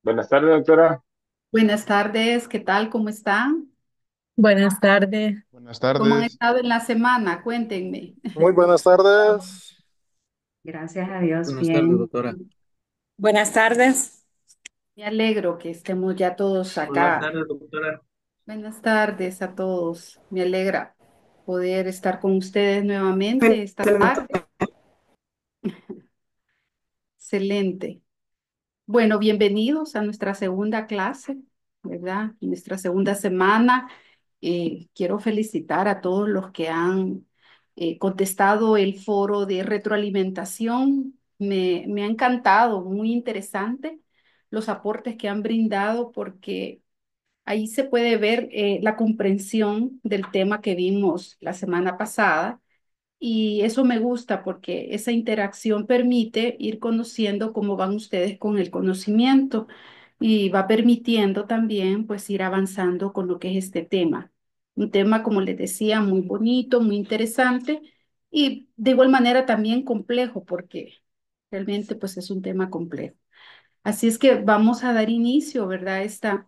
Buenas tardes, doctora. Buenas tardes, ¿qué tal? ¿Cómo están? Buenas tardes. Buenas ¿Cómo han tardes. estado en la semana? Cuéntenme. Muy buenas tardes. Gracias a Dios, Buenas tardes, bien. doctora. Buenas tardes. Me alegro que estemos ya todos Buenas acá. tardes, doctora. Buenas tardes a todos. Me alegra poder estar con ustedes nuevamente esta tarde. Excelente. Bueno, bienvenidos a nuestra segunda clase, ¿verdad? Nuestra segunda semana. Quiero felicitar a todos los que han contestado el foro de retroalimentación. Me ha encantado, muy interesante los aportes que han brindado porque ahí se puede ver la comprensión del tema que vimos la semana pasada y eso me gusta porque esa interacción permite ir conociendo cómo van ustedes con el conocimiento y va permitiendo también pues ir avanzando con lo que es este tema. Un tema, como les decía, muy bonito, muy interesante y de igual manera también complejo porque realmente pues es un tema complejo. Así es que vamos a dar inicio, ¿verdad? Esta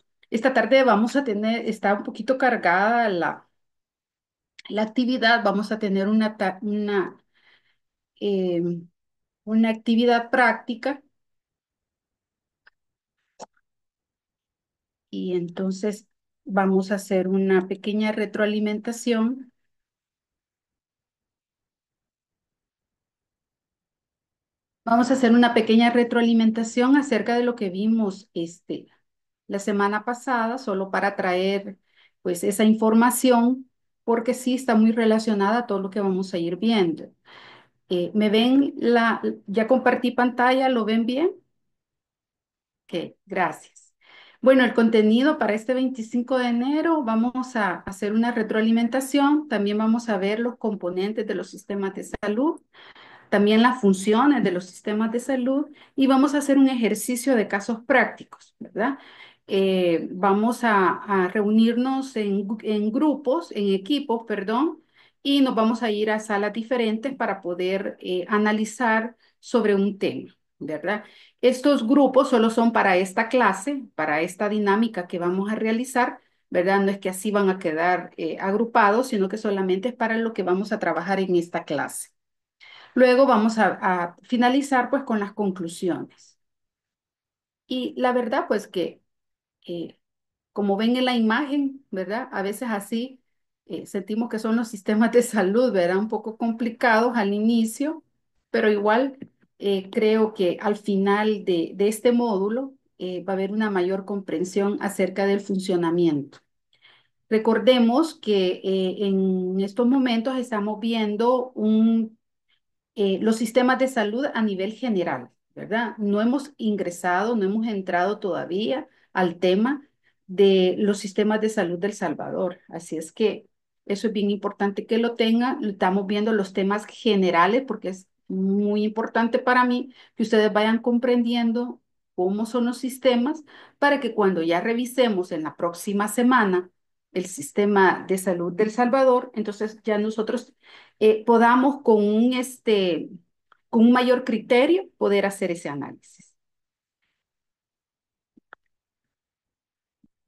tarde vamos a tener, está un poquito cargada la actividad, vamos a tener eh, una actividad práctica y entonces vamos a hacer una pequeña retroalimentación. Vamos a hacer una pequeña retroalimentación acerca de lo que vimos la semana pasada, solo para traer pues esa información, porque sí está muy relacionada a todo lo que vamos a ir viendo. ¿Me ven ya compartí pantalla? ¿Lo ven bien? Ok, gracias. Bueno, el contenido para este 25 de enero vamos a hacer una retroalimentación, también vamos a ver los componentes de los sistemas de salud, también las funciones de los sistemas de salud y vamos a hacer un ejercicio de casos prácticos, ¿verdad? Vamos a reunirnos en grupos, en equipos, perdón, y nos vamos a ir a salas diferentes para poder analizar sobre un tema, ¿verdad? Estos grupos solo son para esta clase, para esta dinámica que vamos a realizar, ¿verdad? No es que así van a quedar agrupados, sino que solamente es para lo que vamos a trabajar en esta clase. Luego vamos a finalizar pues con las conclusiones. Y la verdad pues que eh, como ven en la imagen, ¿verdad? A veces así sentimos que son los sistemas de salud, ¿verdad? Un poco complicados al inicio, pero igual creo que al final de este módulo va a haber una mayor comprensión acerca del funcionamiento. Recordemos que en estos momentos estamos viendo los sistemas de salud a nivel general, ¿verdad? No hemos ingresado, no hemos entrado todavía al tema de los sistemas de salud del Salvador. Así es que eso es bien importante que lo tengan. Estamos viendo los temas generales porque es muy importante para mí que ustedes vayan comprendiendo cómo son los sistemas para que cuando ya revisemos en la próxima semana el sistema de salud del Salvador, entonces ya nosotros podamos con un mayor criterio poder hacer ese análisis.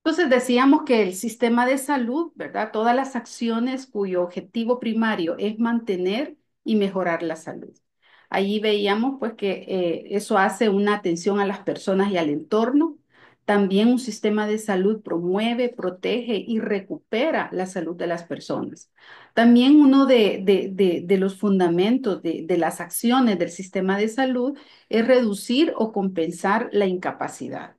Entonces decíamos que el sistema de salud, ¿verdad? Todas las acciones cuyo objetivo primario es mantener y mejorar la salud. Allí veíamos pues que eso hace una atención a las personas y al entorno. También un sistema de salud promueve, protege y recupera la salud de las personas. También uno de los fundamentos de las acciones del sistema de salud es reducir o compensar la incapacidad.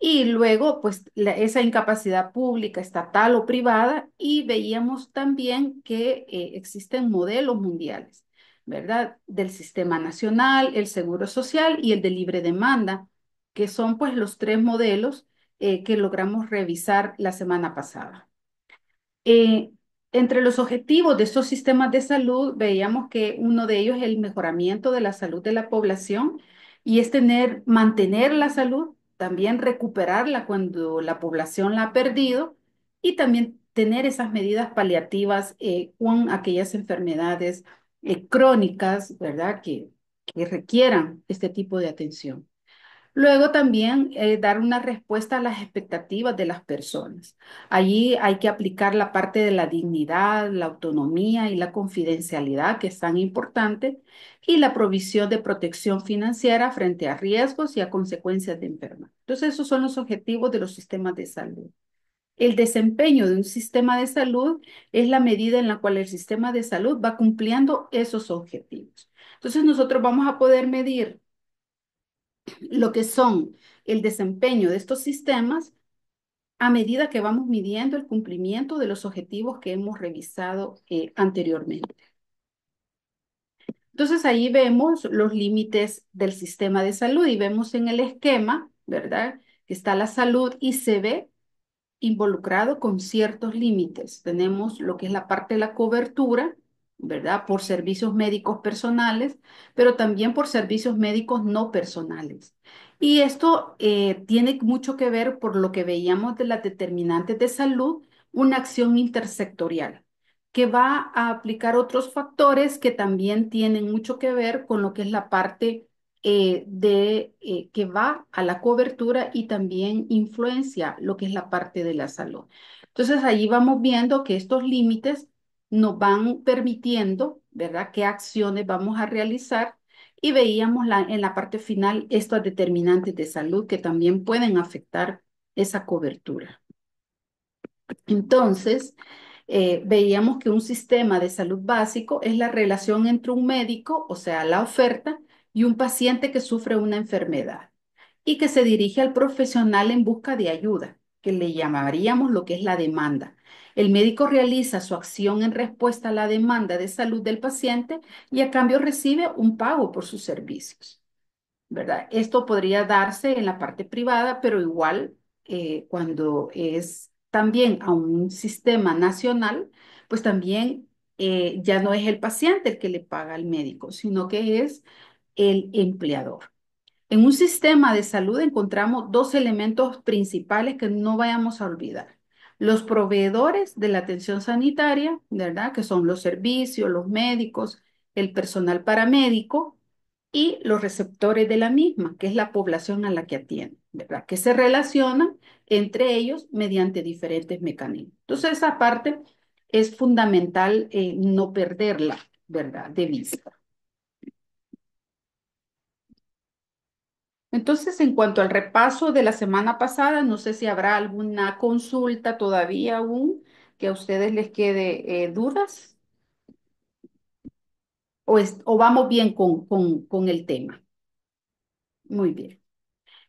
Y luego, pues, esa incapacidad pública, estatal o privada, y veíamos también que existen modelos mundiales, ¿verdad? Del sistema nacional, el seguro social y el de libre demanda, que son pues los tres modelos que logramos revisar la semana pasada. Eh, Entre los objetivos de estos sistemas de salud, veíamos que uno de ellos es el mejoramiento de la salud de la población y es mantener la salud, también recuperarla cuando la población la ha perdido y también tener esas medidas paliativas con aquellas enfermedades crónicas, ¿verdad? Que requieran este tipo de atención. Luego también dar una respuesta a las expectativas de las personas. Allí hay que aplicar la parte de la dignidad, la autonomía y la confidencialidad, que es tan importante, y la provisión de protección financiera frente a riesgos y a consecuencias de enfermedad. Entonces, esos son los objetivos de los sistemas de salud. El desempeño de un sistema de salud es la medida en la cual el sistema de salud va cumpliendo esos objetivos. Entonces, nosotros vamos a poder medir lo que son el desempeño de estos sistemas a medida que vamos midiendo el cumplimiento de los objetivos que hemos revisado anteriormente. Entonces ahí vemos los límites del sistema de salud y vemos en el esquema, ¿verdad? Que está la salud y se ve involucrado con ciertos límites. Tenemos lo que es la parte de la cobertura, ¿verdad? Por servicios médicos personales, pero también por servicios médicos no personales. Y esto tiene mucho que ver por lo que veíamos de las determinantes de salud, una acción intersectorial que va a aplicar otros factores que también tienen mucho que ver con lo que es la parte que va a la cobertura y también influencia lo que es la parte de la salud. Entonces, allí vamos viendo que estos límites nos van permitiendo, ¿verdad?, qué acciones vamos a realizar y veíamos en la parte final estos determinantes de salud que también pueden afectar esa cobertura. Entonces, veíamos que un sistema de salud básico es la relación entre un médico, o sea, la oferta, y un paciente que sufre una enfermedad y que se dirige al profesional en busca de ayuda, que le llamaríamos lo que es la demanda. El médico realiza su acción en respuesta a la demanda de salud del paciente y a cambio recibe un pago por sus servicios. ¿Verdad? Esto podría darse en la parte privada, pero igual cuando es también a un sistema nacional, pues también ya no es el paciente el que le paga al médico, sino que es el empleador. En un sistema de salud encontramos dos elementos principales que no vayamos a olvidar. Los proveedores de la atención sanitaria, ¿verdad? Que son los servicios, los médicos, el personal paramédico y los receptores de la misma, que es la población a la que atiende, ¿verdad? Que se relacionan entre ellos mediante diferentes mecanismos. Entonces, esa parte es fundamental no perderla, ¿verdad? De vista. Entonces, en cuanto al repaso de la semana pasada, no sé si habrá alguna consulta todavía aún que a ustedes les quede dudas o vamos bien con el tema. Muy bien.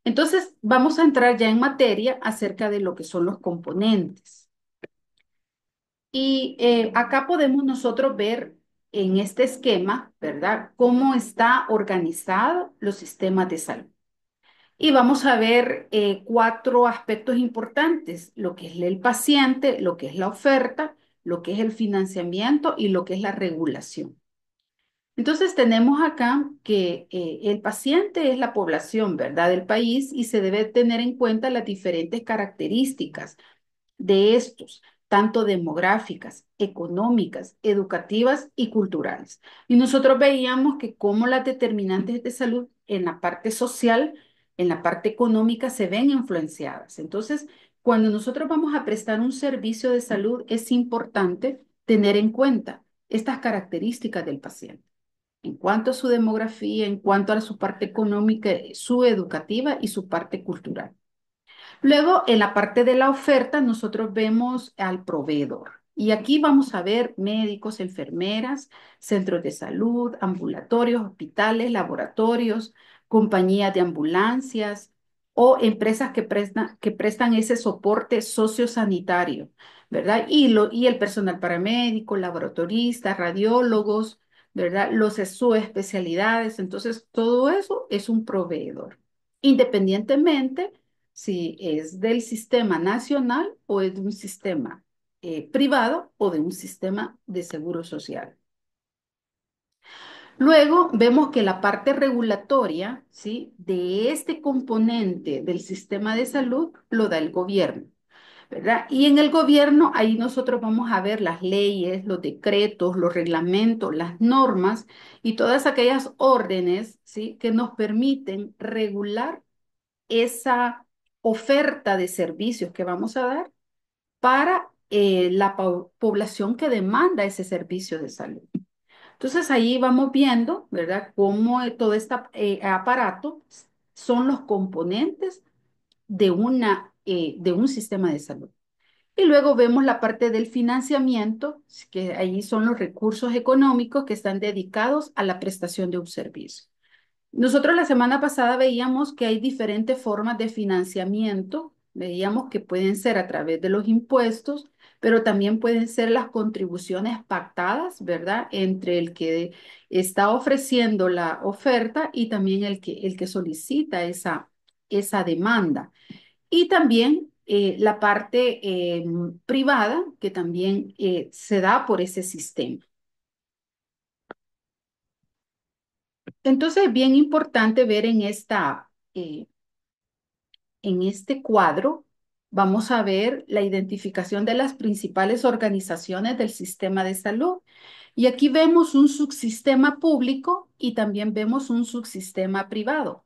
Entonces, vamos a entrar ya en materia acerca de lo que son los componentes. Y acá podemos nosotros ver en este esquema, ¿verdad?, cómo está organizado los sistemas de salud. Y vamos a ver cuatro aspectos importantes, lo que es el paciente, lo que es la oferta, lo que es el financiamiento y lo que es la regulación. Entonces tenemos acá que el paciente es la población, ¿verdad?, del país y se debe tener en cuenta las diferentes características de estos, tanto demográficas, económicas, educativas y culturales. Y nosotros veíamos que como las determinantes de salud en la parte social, en la parte económica, se ven influenciadas. Entonces, cuando nosotros vamos a prestar un servicio de salud, es importante tener en cuenta estas características del paciente en cuanto a su demografía, en cuanto a su parte económica, su educativa y su parte cultural. Luego, en la parte de la oferta, nosotros vemos al proveedor. Y aquí vamos a ver médicos, enfermeras, centros de salud, ambulatorios, hospitales, laboratorios, compañías de ambulancias o empresas que prestan ese soporte sociosanitario, ¿verdad? Y el personal paramédico, laboratoristas, radiólogos, ¿verdad? Los subespecialidades. Entonces, todo eso es un proveedor. Independientemente si es del sistema nacional o es de un sistema privado o de un sistema de seguro social. Luego vemos que la parte regulatoria, ¿sí?, de este componente del sistema de salud lo da el gobierno, ¿verdad? Y en el gobierno ahí nosotros vamos a ver las leyes, los decretos, los reglamentos, las normas y todas aquellas órdenes, ¿sí?, que nos permiten regular esa oferta de servicios que vamos a dar para la población que demanda ese servicio de salud. Entonces ahí vamos viendo, ¿verdad?, cómo todo este aparato son los componentes de un sistema de salud. Y luego vemos la parte del financiamiento, que ahí son los recursos económicos que están dedicados a la prestación de un servicio. Nosotros la semana pasada veíamos que hay diferentes formas de financiamiento. Veíamos que pueden ser a través de los impuestos, pero también pueden ser las contribuciones pactadas, ¿verdad? Entre el que está ofreciendo la oferta y también el que solicita esa demanda. Y también la parte privada, que también se da por ese sistema. Entonces, es bien importante ver en este cuadro, vamos a ver la identificación de las principales organizaciones del sistema de salud. Y aquí vemos un subsistema público y también vemos un subsistema privado.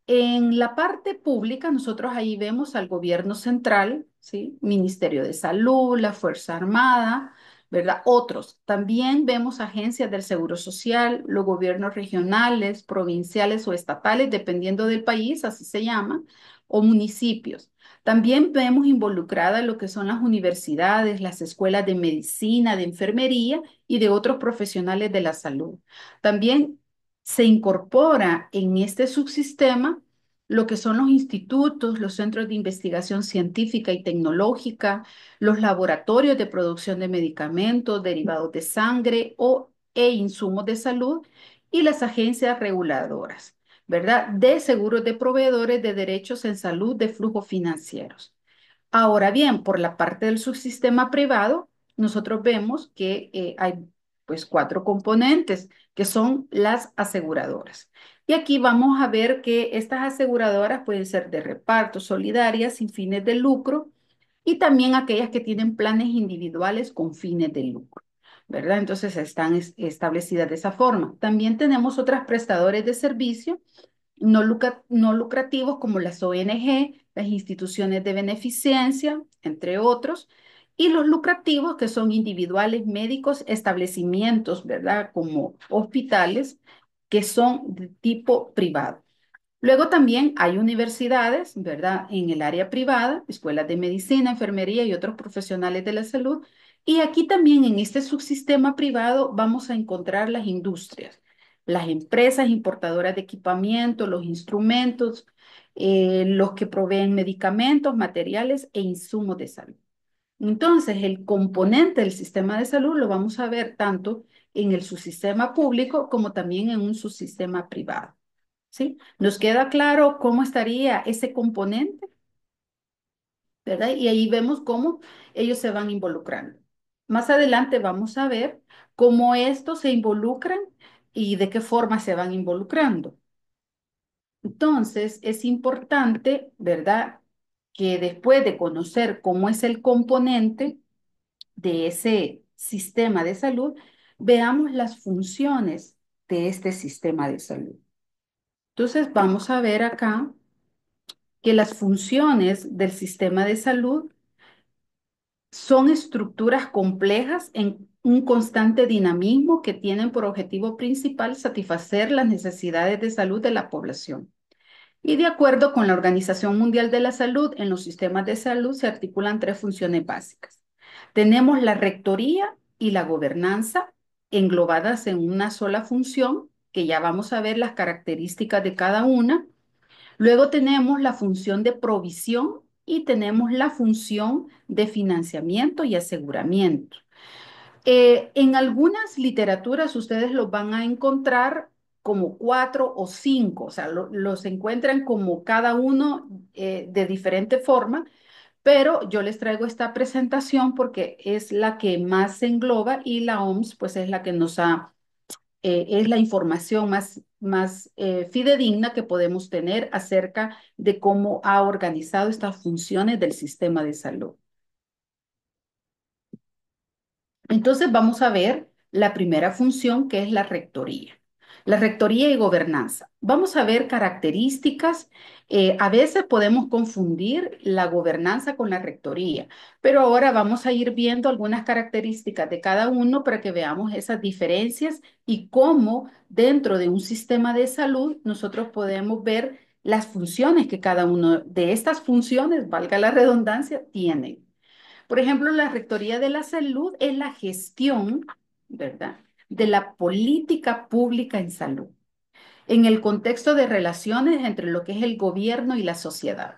En la parte pública, nosotros ahí vemos al gobierno central, ¿sí? Ministerio de Salud, la Fuerza Armada, ¿verdad? Otros. También vemos agencias del Seguro Social, los gobiernos regionales, provinciales o estatales, dependiendo del país, así se llama, o municipios. También vemos involucradas lo que son las universidades, las escuelas de medicina, de enfermería y de otros profesionales de la salud. También se incorpora en este subsistema lo que son los institutos, los centros de investigación científica y tecnológica, los laboratorios de producción de medicamentos, derivados de sangre e insumos de salud y las agencias reguladoras, ¿verdad? De seguros de proveedores de derechos en salud de flujos financieros. Ahora bien, por la parte del subsistema privado, nosotros vemos que hay pues cuatro componentes que son las aseguradoras. Y aquí vamos a ver que estas aseguradoras pueden ser de reparto, solidarias, sin fines de lucro, y también aquellas que tienen planes individuales con fines de lucro, ¿verdad? Entonces están establecidas de esa forma. También tenemos otras prestadores de servicio no lucrativos como las ONG, las instituciones de beneficencia, entre otros, y los lucrativos que son individuales, médicos, establecimientos, ¿verdad? Como hospitales que son de tipo privado. Luego también hay universidades, ¿verdad? En el área privada, escuelas de medicina, enfermería y otros profesionales de la salud. Y aquí también en este subsistema privado vamos a encontrar las industrias, las empresas importadoras de equipamiento, los instrumentos, los que proveen medicamentos, materiales e insumos de salud. Entonces, el componente del sistema de salud lo vamos a ver tanto en el subsistema público como también en un subsistema privado. ¿Sí? ¿Nos queda claro cómo estaría ese componente? ¿Verdad? Y ahí vemos cómo ellos se van involucrando. Más adelante vamos a ver cómo estos se involucran y de qué forma se van involucrando. Entonces, es importante, ¿verdad?, que después de conocer cómo es el componente de ese sistema de salud, veamos las funciones de este sistema de salud. Entonces, vamos a ver acá que las funciones del sistema de salud son estructuras complejas en un constante dinamismo que tienen por objetivo principal satisfacer las necesidades de salud de la población. Y de acuerdo con la Organización Mundial de la Salud, en los sistemas de salud se articulan tres funciones básicas. Tenemos la rectoría y la gobernanza englobadas en una sola función, que ya vamos a ver las características de cada una. Luego tenemos la función de provisión y tenemos la función de financiamiento y aseguramiento. En algunas literaturas ustedes los van a encontrar como 4 o 5, o sea, los encuentran como cada uno de diferente forma, pero yo les traigo esta presentación porque es la que más se engloba y la OMS pues es la que es la información más fidedigna que podemos tener acerca de cómo ha organizado estas funciones del sistema de salud. Entonces vamos a ver la primera función que es la rectoría. La rectoría y gobernanza. Vamos a ver características. A veces podemos confundir la gobernanza con la rectoría, pero ahora vamos a ir viendo algunas características de cada uno para que veamos esas diferencias y cómo dentro de un sistema de salud nosotros podemos ver las funciones que cada uno de estas funciones, valga la redundancia, tiene. Por ejemplo, la Rectoría de la Salud es la gestión, ¿verdad?, de la política pública en salud, en el contexto de relaciones entre lo que es el gobierno y la sociedad.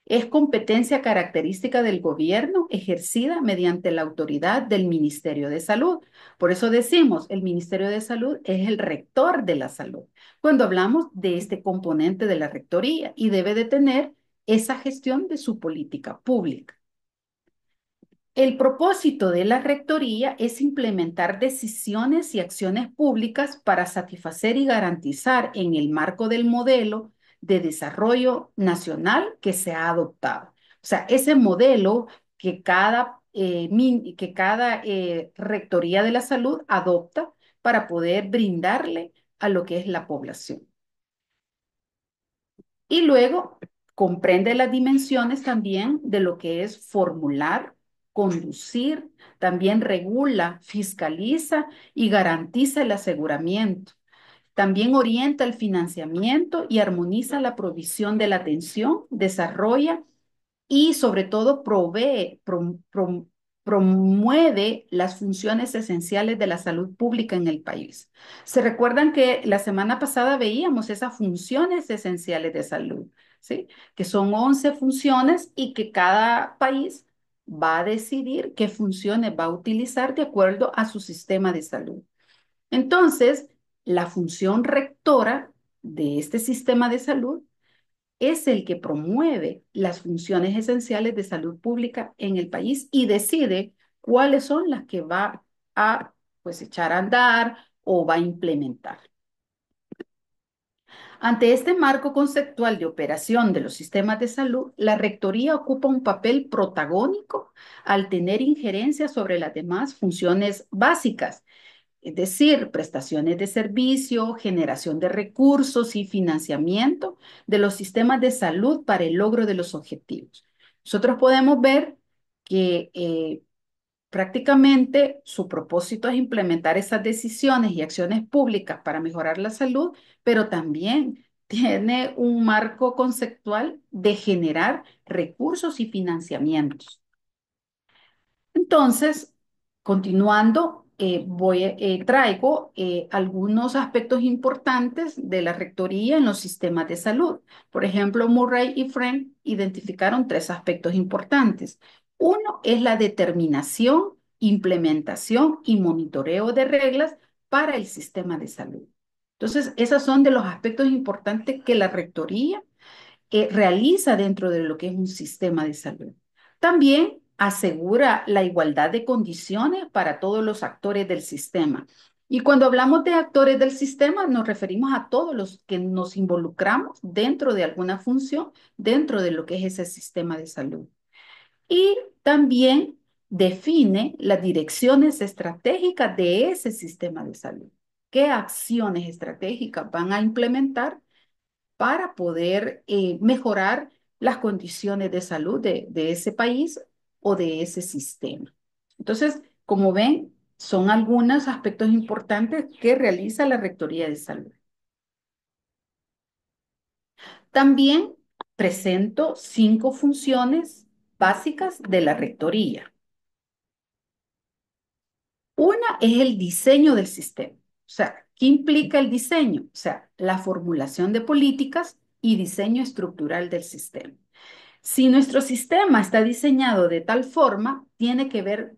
Es competencia característica del gobierno ejercida mediante la autoridad del Ministerio de Salud. Por eso decimos, el Ministerio de Salud es el rector de la salud, cuando hablamos de este componente de la rectoría y debe de tener esa gestión de su política pública. El propósito de la rectoría es implementar decisiones y acciones públicas para satisfacer y garantizar en el marco del modelo de desarrollo nacional que se ha adoptado. O sea, ese modelo que cada rectoría de la salud adopta para poder brindarle a lo que es la población. Y luego comprende las dimensiones también de lo que es formular, conducir, también regula, fiscaliza y garantiza el aseguramiento. También orienta el financiamiento y armoniza la provisión de la atención, desarrolla y sobre todo promueve las funciones esenciales de la salud pública en el país. Se recuerdan que la semana pasada veíamos esas funciones esenciales de salud, ¿sí? Que son 11 funciones y que cada país va a decidir qué funciones va a utilizar de acuerdo a su sistema de salud. Entonces, la función rectora de este sistema de salud es el que promueve las funciones esenciales de salud pública en el país y decide cuáles son las que va a pues echar a andar o va a implementar. Ante este marco conceptual de operación de los sistemas de salud, la rectoría ocupa un papel protagónico al tener injerencia sobre las demás funciones básicas, es decir, prestaciones de servicio, generación de recursos y financiamiento de los sistemas de salud para el logro de los objetivos. Nosotros podemos ver que prácticamente su propósito es implementar esas decisiones y acciones públicas para mejorar la salud, pero también tiene un marco conceptual de generar recursos y financiamientos. Entonces, continuando, traigo algunos aspectos importantes de la rectoría en los sistemas de salud. Por ejemplo, Murray y Frank identificaron tres aspectos importantes. Uno es la determinación, implementación y monitoreo de reglas para el sistema de salud. Entonces, esos son de los aspectos importantes que la rectoría realiza dentro de lo que es un sistema de salud. También asegura la igualdad de condiciones para todos los actores del sistema. Y cuando hablamos de actores del sistema, nos referimos a todos los que nos involucramos dentro de alguna función, dentro de lo que es ese sistema de salud. Y también define las direcciones estratégicas de ese sistema de salud. ¿Qué acciones estratégicas van a implementar para poder mejorar las condiciones de salud de ese país o de ese sistema? Entonces, como ven, son algunos aspectos importantes que realiza la Rectoría de Salud. También presento 5 funciones básicas de la Rectoría. Una es el diseño del sistema. O sea, ¿qué implica el diseño? O sea, la formulación de políticas y diseño estructural del sistema. Si nuestro sistema está diseñado de tal forma, tiene que ver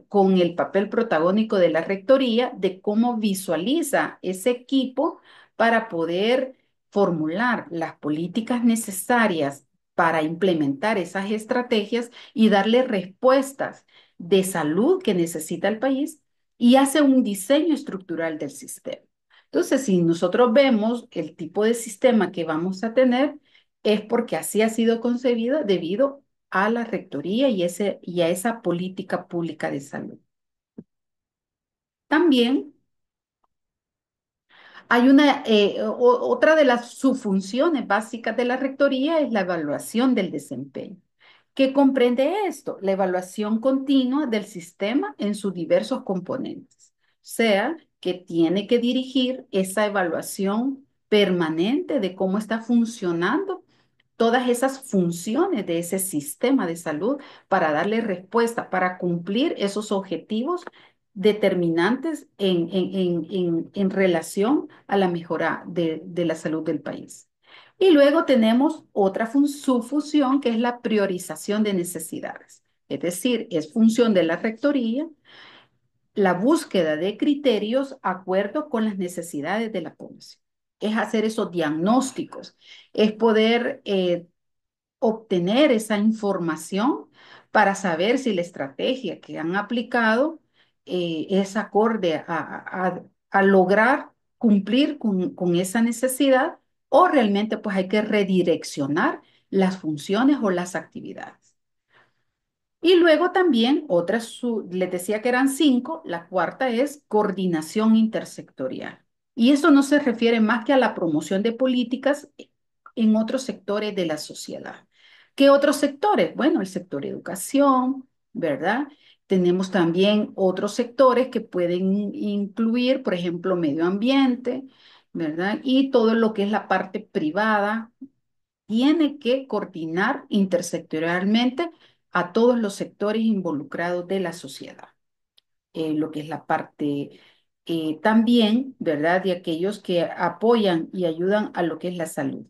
con el papel protagónico de la rectoría, de cómo visualiza ese equipo para poder formular las políticas necesarias para implementar esas estrategias y darle respuestas de salud que necesita el país y hace un diseño estructural del sistema. Entonces, si nosotros vemos el tipo de sistema que vamos a tener, es porque así ha sido concebido debido a la rectoría y a esa política pública de salud. También Hay otra de las subfunciones básicas de la rectoría es la evaluación del desempeño. ¿Qué comprende esto? La evaluación continua del sistema en sus diversos componentes. O sea, que tiene que dirigir esa evaluación permanente de cómo está funcionando todas esas funciones de ese sistema de salud para darle respuesta, para cumplir esos objetivos determinantes en relación a la mejora de la salud del país. Y luego tenemos otra subfunción que es la priorización de necesidades. Es decir, es función de la rectoría la búsqueda de criterios acuerdo con las necesidades de la población. Es hacer esos diagnósticos, es poder obtener esa información para saber si la estrategia que han aplicado es acorde a lograr cumplir con esa necesidad o realmente pues hay que redireccionar las funciones o las actividades. Y luego también otras, les decía que eran cinco, la cuarta es coordinación intersectorial. Y eso no se refiere más que a la promoción de políticas en otros sectores de la sociedad. ¿Qué otros sectores? Bueno, el sector educación, ¿verdad? Tenemos también otros sectores que pueden incluir, por ejemplo, medio ambiente, ¿verdad? Y todo lo que es la parte privada, tiene que coordinar intersectorialmente a todos los sectores involucrados de la sociedad. Lo que es la parte también, ¿verdad? De aquellos que apoyan y ayudan a lo que es la salud.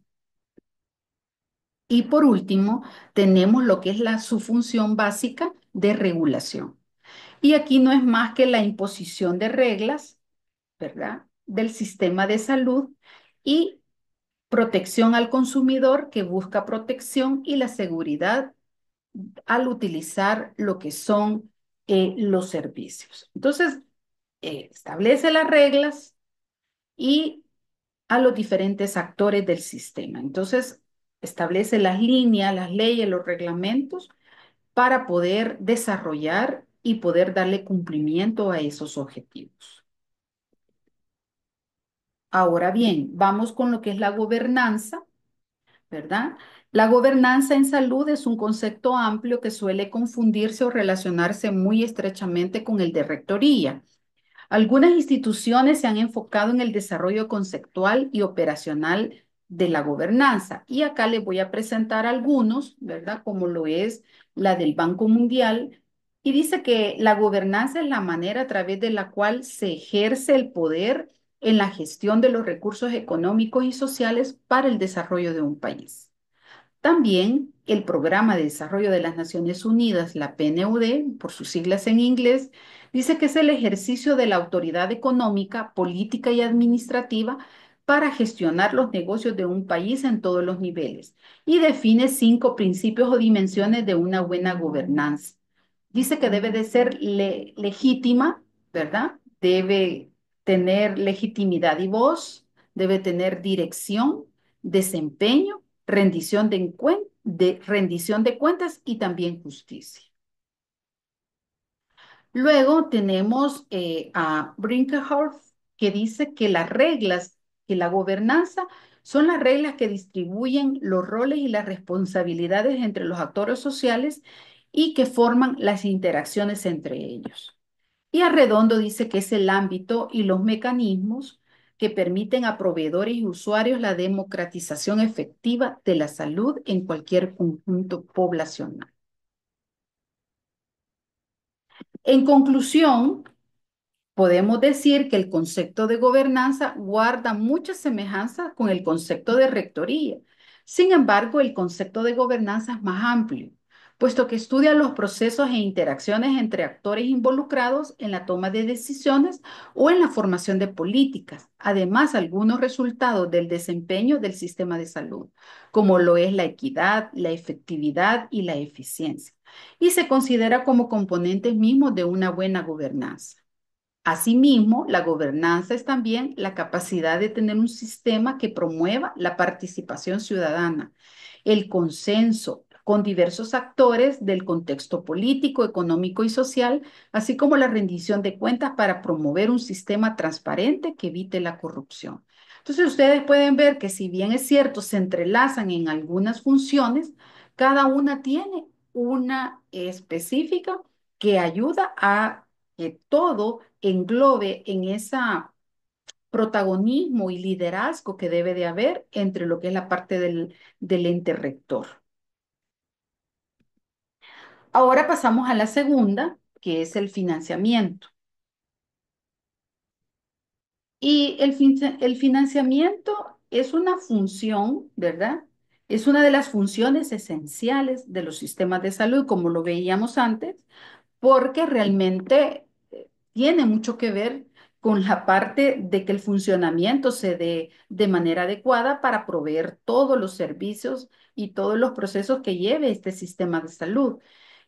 Y por último, tenemos lo que es su función básica de regulación. Y aquí no es más que la imposición de reglas, ¿verdad? Del sistema de salud y protección al consumidor que busca protección y la seguridad al utilizar lo que son los servicios. Entonces, establece las reglas y a los diferentes actores del sistema. Entonces, establece las líneas, las leyes, los reglamentos para poder desarrollar y poder darle cumplimiento a esos objetivos. Ahora bien, vamos con lo que es la gobernanza, ¿verdad? La gobernanza en salud es un concepto amplio que suele confundirse o relacionarse muy estrechamente con el de rectoría. Algunas instituciones se han enfocado en el desarrollo conceptual y operacional de la gobernanza. Y acá les voy a presentar algunos, ¿verdad? Como lo es la del Banco Mundial. Y dice que la gobernanza es la manera a través de la cual se ejerce el poder en la gestión de los recursos económicos y sociales para el desarrollo de un país. También el Programa de Desarrollo de las Naciones Unidas, la PNUD, por sus siglas en inglés, dice que es el ejercicio de la autoridad económica, política y administrativa para gestionar los negocios de un país en todos los niveles y define 5 principios o dimensiones de una buena gobernanza. Dice que debe de ser legítima, ¿verdad? Debe tener legitimidad y voz, debe tener dirección, desempeño, rendición de cuentas y también justicia. Luego tenemos a Brinkerhoff, que dice que las reglas, que la gobernanza son las reglas que distribuyen los roles y las responsabilidades entre los actores sociales y que forman las interacciones entre ellos. Y Arredondo dice que es el ámbito y los mecanismos que permiten a proveedores y usuarios la democratización efectiva de la salud en cualquier conjunto poblacional. En conclusión, podemos decir que el concepto de gobernanza guarda mucha semejanza con el concepto de rectoría. Sin embargo, el concepto de gobernanza es más amplio, puesto que estudia los procesos e interacciones entre actores involucrados en la toma de decisiones o en la formación de políticas. Además, algunos resultados del desempeño del sistema de salud, como lo es la equidad, la efectividad y la eficiencia, y se considera como componentes mismos de una buena gobernanza. Asimismo, la gobernanza es también la capacidad de tener un sistema que promueva la participación ciudadana, el consenso, con diversos actores del contexto político, económico y social, así como la rendición de cuentas para promover un sistema transparente que evite la corrupción. Entonces, ustedes pueden ver que si bien es cierto, se entrelazan en algunas funciones, cada una tiene una específica que ayuda a que todo englobe en esa protagonismo y liderazgo que debe de haber entre lo que es la parte del ente rector. Ahora pasamos a la segunda, que es el financiamiento. Y el financiamiento es una función, ¿verdad? Es una de las funciones esenciales de los sistemas de salud, como lo veíamos antes, porque realmente tiene mucho que ver con la parte de que el funcionamiento se dé de manera adecuada para proveer todos los servicios y todos los procesos que lleve este sistema de salud.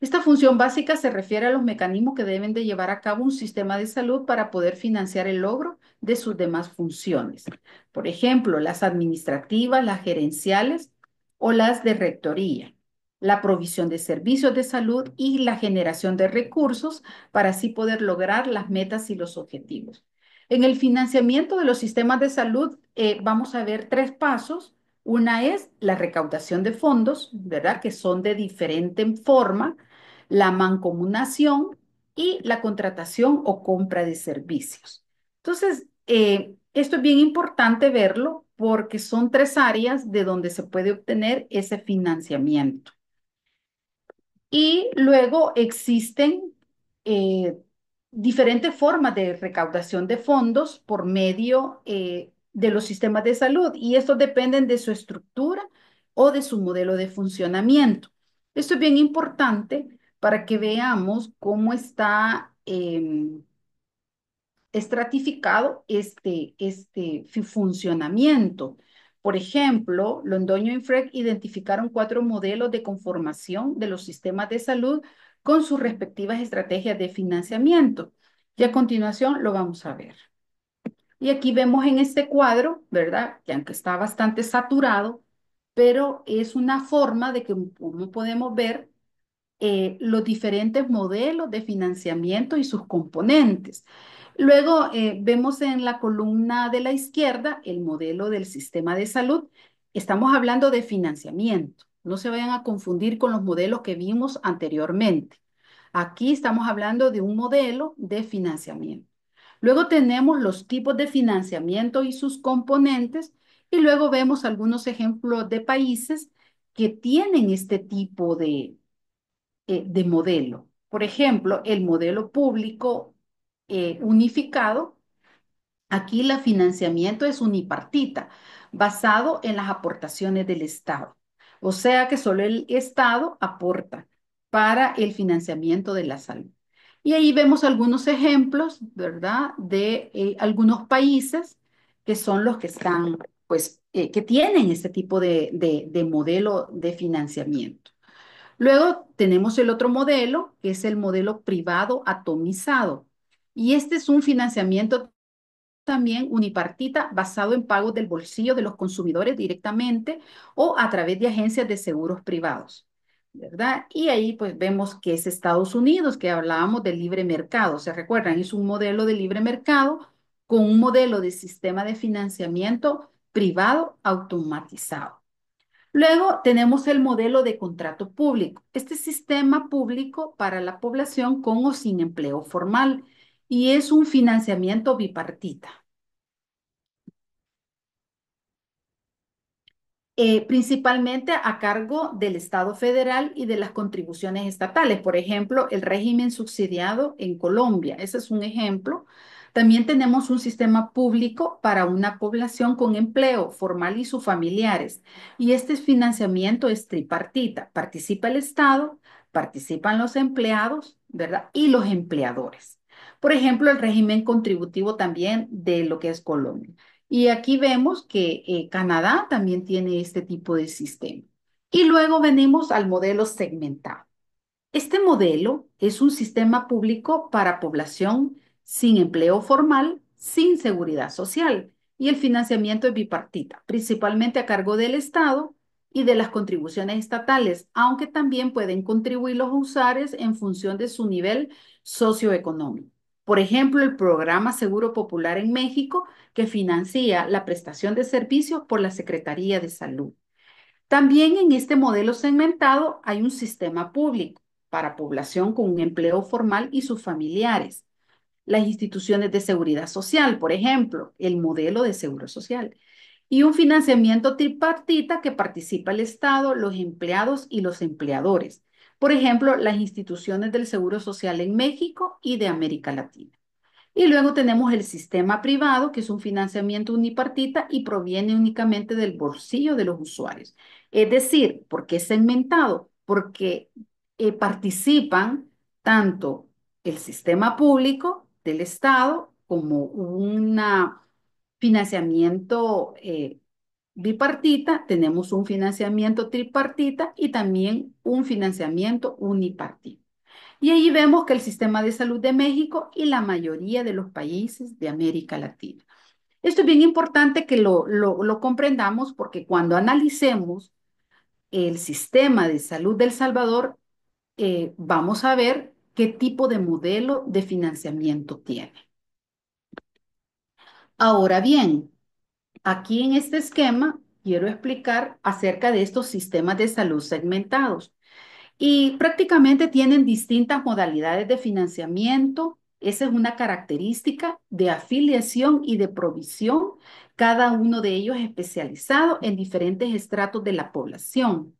Esta función básica se refiere a los mecanismos que deben de llevar a cabo un sistema de salud para poder financiar el logro de sus demás funciones. Por ejemplo, las administrativas, las gerenciales o las de rectoría, la provisión de servicios de salud y la generación de recursos para así poder lograr las metas y los objetivos. En el financiamiento de los sistemas de salud vamos a ver tres pasos. Una es la recaudación de fondos, ¿verdad? Que son de diferente forma, la mancomunación y la contratación o compra de servicios. Entonces, esto es bien importante verlo porque son tres áreas de donde se puede obtener ese financiamiento. Y luego existen eh, diferentes formas de recaudación de fondos por medio de los sistemas de salud y estos dependen de su estructura o de su modelo de funcionamiento. Esto es bien importante para que veamos cómo está estratificado este funcionamiento. Por ejemplo, Londoño y Frege identificaron cuatro modelos de conformación de los sistemas de salud con sus respectivas estrategias de financiamiento. Y a continuación lo vamos a ver. Y aquí vemos en este cuadro, ¿verdad? Que aunque está bastante saturado, pero es una forma de que como podemos ver los diferentes modelos de financiamiento y sus componentes. Luego vemos en la columna de la izquierda el modelo del sistema de salud. Estamos hablando de financiamiento. No se vayan a confundir con los modelos que vimos anteriormente. Aquí estamos hablando de un modelo de financiamiento. Luego tenemos los tipos de financiamiento y sus componentes y luego vemos algunos ejemplos de países que tienen este tipo de modelo. Por ejemplo, el modelo público unificado. Aquí el financiamiento es unipartita, basado en las aportaciones del Estado. O sea que solo el Estado aporta para el financiamiento de la salud. Y ahí vemos algunos ejemplos, ¿verdad? De algunos países que son los que están, pues, que tienen este tipo de modelo de financiamiento. Luego tenemos el otro modelo, que es el modelo privado atomizado. Y este es un financiamiento también unipartita basado en pagos del bolsillo de los consumidores directamente o a través de agencias de seguros privados, ¿verdad? Y ahí pues vemos que es Estados Unidos, que hablábamos del libre mercado. ¿Se recuerdan? Es un modelo de libre mercado con un modelo de sistema de financiamiento privado automatizado. Luego tenemos el modelo de contrato público. Este sistema público para la población con o sin empleo formal y es un financiamiento bipartita. Principalmente a cargo del Estado federal y de las contribuciones estatales. Por ejemplo, el régimen subsidiado en Colombia. Ese es un ejemplo. También tenemos un sistema público para una población con empleo formal y sus familiares. Y este financiamiento es tripartita. Participa el Estado, participan los empleados, ¿verdad? Y los empleadores. Por ejemplo, el régimen contributivo también de lo que es Colombia. Y aquí vemos que Canadá también tiene este tipo de sistema. Y luego venimos al modelo segmentado. Este modelo es un sistema público para población sin empleo formal, sin seguridad social. Y el financiamiento es bipartita, principalmente a cargo del Estado y de las contribuciones estatales, aunque también pueden contribuir los usuarios en función de su nivel socioeconómico. Por ejemplo, el programa Seguro Popular en México, que financia la prestación de servicios por la Secretaría de Salud. También en este modelo segmentado hay un sistema público para población con un empleo formal y sus familiares. Las instituciones de seguridad social, por ejemplo, el modelo de seguro social. Y un financiamiento tripartita que participa el Estado, los empleados y los empleadores. Por ejemplo, las instituciones del Seguro Social en México y de América Latina. Y luego tenemos el sistema privado, que es un financiamiento unipartita y proviene únicamente del bolsillo de los usuarios. Es decir, ¿por qué segmentado? Porque participan tanto el sistema público del Estado como un financiamiento bipartita, tenemos un financiamiento tripartita y también un financiamiento unipartita. Y allí vemos que el sistema de salud de México y la mayoría de los países de América Latina. Esto es bien importante que lo comprendamos porque cuando analicemos el sistema de salud del Salvador, vamos a ver qué tipo de modelo de financiamiento tiene. Ahora bien, aquí en este esquema quiero explicar acerca de estos sistemas de salud segmentados. Y prácticamente tienen distintas modalidades de financiamiento. Esa es una característica de afiliación y de provisión, cada uno de ellos especializado en diferentes estratos de la población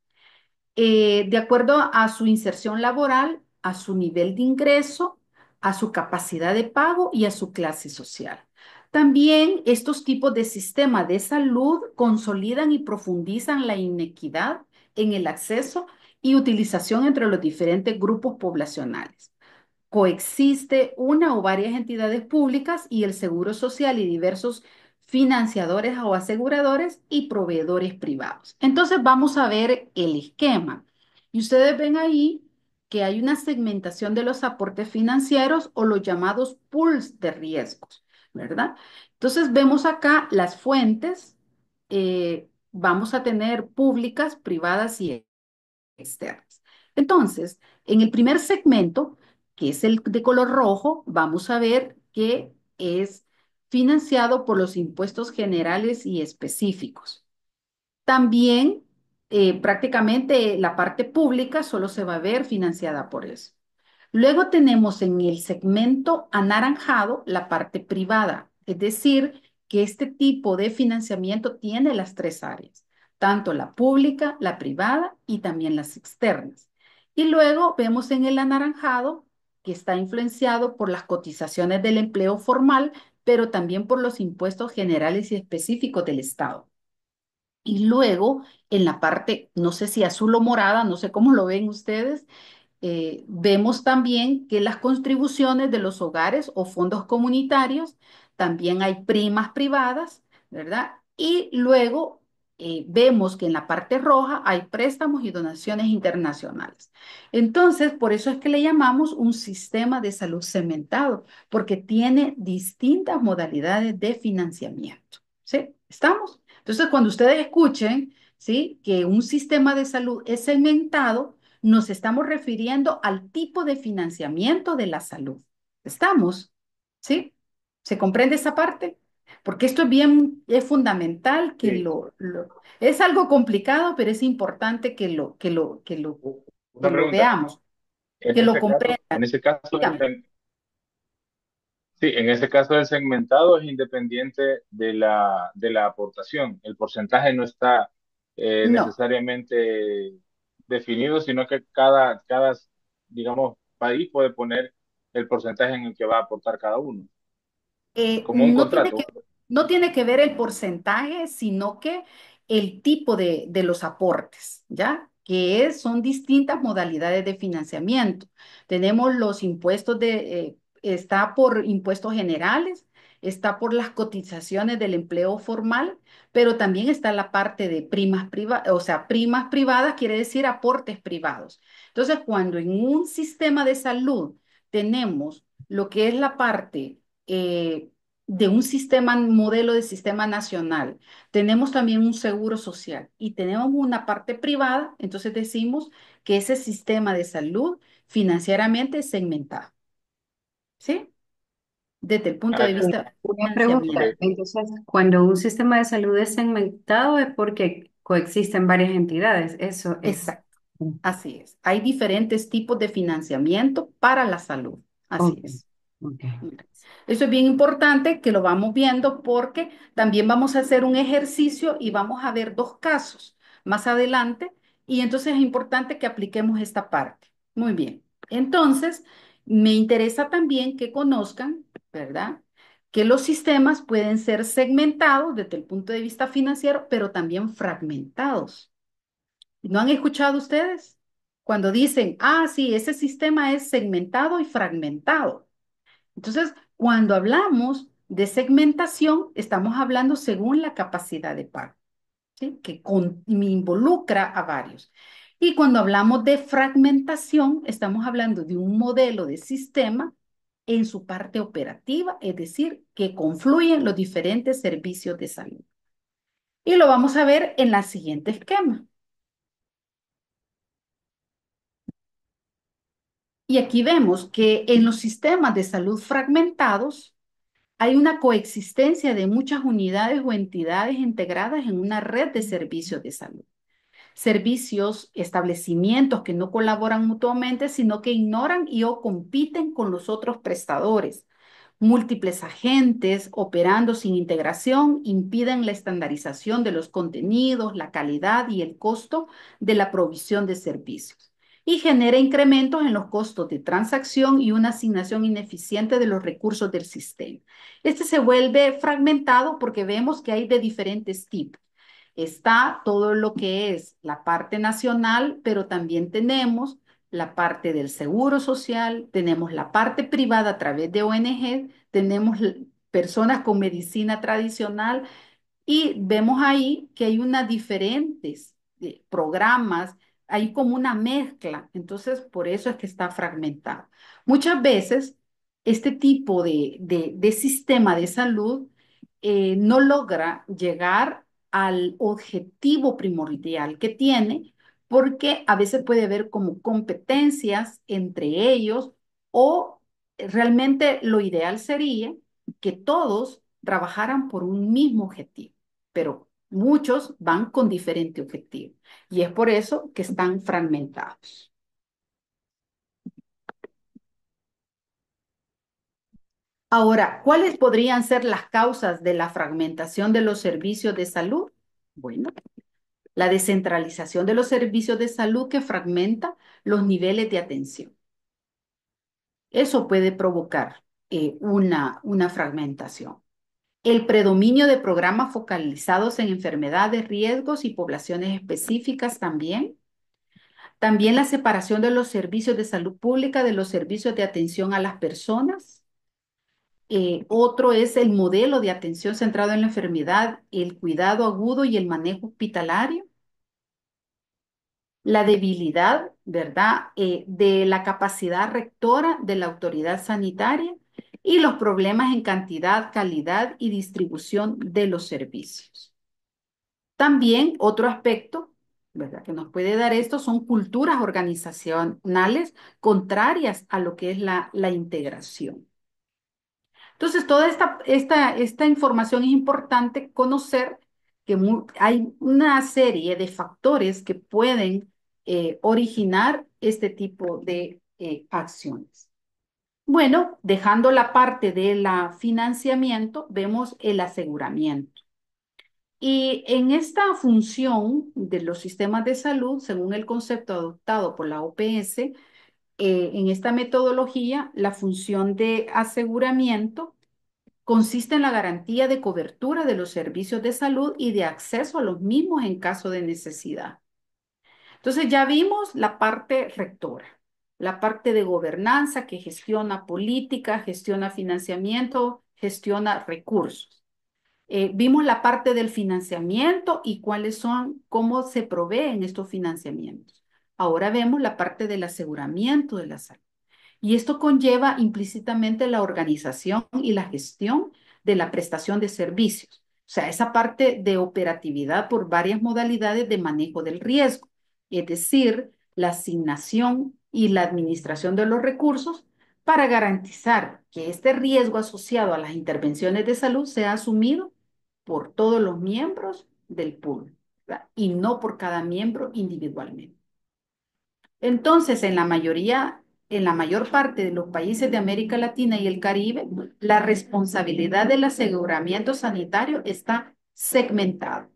de acuerdo a su inserción laboral, a su nivel de ingreso, a su capacidad de pago y a su clase social. También estos tipos de sistemas de salud consolidan y profundizan la inequidad en el acceso y utilización entre los diferentes grupos poblacionales. Coexiste una o varias entidades públicas y el Seguro Social y diversos financiadores o aseguradores y proveedores privados. Entonces vamos a ver el esquema. Y ustedes ven ahí que hay una segmentación de los aportes financieros o los llamados pools de riesgos, ¿verdad? Entonces vemos acá las fuentes. Vamos a tener públicas, privadas y externas. Entonces, en el primer segmento, que es el de color rojo, vamos a ver que es financiado por los impuestos generales y específicos. También, prácticamente la parte pública solo se va a ver financiada por eso. Luego tenemos en el segmento anaranjado la parte privada, es decir, que este tipo de financiamiento tiene las tres áreas, tanto la pública, la privada y también las externas. Y luego vemos en el anaranjado que está influenciado por las cotizaciones del empleo formal, pero también por los impuestos generales y específicos del Estado. Y luego en la parte, no sé si azul o morada, no sé cómo lo ven ustedes, vemos también que las contribuciones de los hogares o fondos comunitarios, también hay primas privadas, ¿verdad? Y luego vemos que en la parte roja hay préstamos y donaciones internacionales. Entonces, por eso es que le llamamos un sistema de salud segmentado, porque tiene distintas modalidades de financiamiento. ¿Sí? ¿Estamos? Entonces, cuando ustedes escuchen, ¿sí? Que un sistema de salud es segmentado, nos estamos refiriendo al tipo de financiamiento de la salud. ¿Estamos? ¿Sí? ¿Se comprende esa parte? Porque esto es bien, es fundamental que Sí. es algo complicado, pero es importante Una que lo pregunta. veamos, En que lo ese caso, comprendan. en ese caso, Dígame. sí, en ese caso el segmentado es independiente de la aportación. El porcentaje no está No. necesariamente definido, sino que digamos, país puede poner el porcentaje en el que va a aportar cada uno, como un No tiene contrato. que, no tiene que ver el porcentaje, sino que el tipo de los aportes, ¿ya? Son distintas modalidades de financiamiento. Tenemos los impuestos está por impuestos generales, está por las cotizaciones del empleo formal, pero también está la parte de primas privadas, o sea, primas privadas quiere decir aportes privados. Entonces, cuando en un sistema de salud tenemos lo que es la parte de un sistema, modelo de sistema nacional, tenemos también un seguro social y tenemos una parte privada, entonces decimos que ese sistema de salud financieramente es segmentado, ¿sí? Desde el punto de Ah, vista de Una ok, financiamiento. pregunta. Entonces, cuando un sistema de salud es segmentado es porque coexisten varias entidades. Eso es. Exacto, así es. Hay diferentes tipos de financiamiento para la salud, así Ok, es. ok. Eso es bien importante que lo vamos viendo porque también vamos a hacer un ejercicio y vamos a ver dos casos más adelante y entonces es importante que apliquemos esta parte. Muy bien. Entonces, me interesa también que conozcan, ¿verdad? Que los sistemas pueden ser segmentados desde el punto de vista financiero, pero también fragmentados. ¿No han escuchado ustedes? Cuando dicen, ah, sí, ese sistema es segmentado y fragmentado. Entonces, cuando hablamos de segmentación, estamos hablando según la capacidad de pago, ¿sí? Me involucra a varios. Y cuando hablamos de fragmentación, estamos hablando de un modelo de sistema en su parte operativa, es decir, que confluyen los diferentes servicios de salud. Y lo vamos a ver en la siguiente esquema. Y aquí vemos que en los sistemas de salud fragmentados, hay una coexistencia de muchas unidades o entidades integradas en una red de servicios de salud. Servicios, establecimientos que no colaboran mutuamente, sino que ignoran y o compiten con los otros prestadores. Múltiples agentes operando sin integración impiden la estandarización de los contenidos, la calidad y el costo de la provisión de servicios y genera incrementos en los costos de transacción y una asignación ineficiente de los recursos del sistema. Este se vuelve fragmentado porque vemos que hay de diferentes tipos. Está todo lo que es la parte nacional, pero también tenemos la parte del seguro social, tenemos la parte privada a través de ONG, tenemos personas con medicina tradicional y vemos ahí que hay unas diferentes programas, hay como una mezcla, entonces por eso es que está fragmentado. Muchas veces este tipo de sistema de salud no logra llegar al objetivo primordial que tiene, porque a veces puede haber como competencias entre ellos o realmente lo ideal sería que todos trabajaran por un mismo objetivo, pero muchos van con diferente objetivo y es por eso que están fragmentados. Ahora, ¿cuáles podrían ser las causas de la fragmentación de los servicios de salud? Bueno, la descentralización de los servicios de salud que fragmenta los niveles de atención. Eso puede provocar una fragmentación. El predominio de programas focalizados en enfermedades, riesgos y poblaciones específicas también. También la separación de los servicios de salud pública de los servicios de atención a las personas. Otro es el modelo de atención centrado en la enfermedad, el cuidado agudo y el manejo hospitalario. La debilidad, ¿verdad? De la capacidad rectora de la autoridad sanitaria y los problemas en cantidad, calidad y distribución de los servicios. También otro aspecto, ¿verdad? Que nos puede dar esto son culturas organizacionales contrarias a lo que es la integración. Entonces, toda esta información es importante conocer que hay una serie de factores que pueden originar este tipo de acciones. Bueno, dejando la parte del financiamiento, vemos el aseguramiento. Y en esta función de los sistemas de salud, según el concepto adoptado por la OPS, en esta metodología, la función de aseguramiento consiste en la garantía de cobertura de los servicios de salud y de acceso a los mismos en caso de necesidad. Entonces ya vimos la parte rectora, la parte de gobernanza que gestiona política, gestiona financiamiento, gestiona recursos. Vimos la parte del financiamiento y cuáles son, cómo se proveen estos financiamientos. Ahora vemos la parte del aseguramiento de la salud. Y esto conlleva implícitamente la organización y la gestión de la prestación de servicios. O sea, esa parte de operatividad por varias modalidades de manejo del riesgo, es decir, la asignación y la administración de los recursos para garantizar que este riesgo asociado a las intervenciones de salud sea asumido por todos los miembros del pool, ¿verdad? Y no por cada miembro individualmente. Entonces, en la mayor parte de los países de América Latina y el Caribe, la responsabilidad del aseguramiento sanitario está segmentada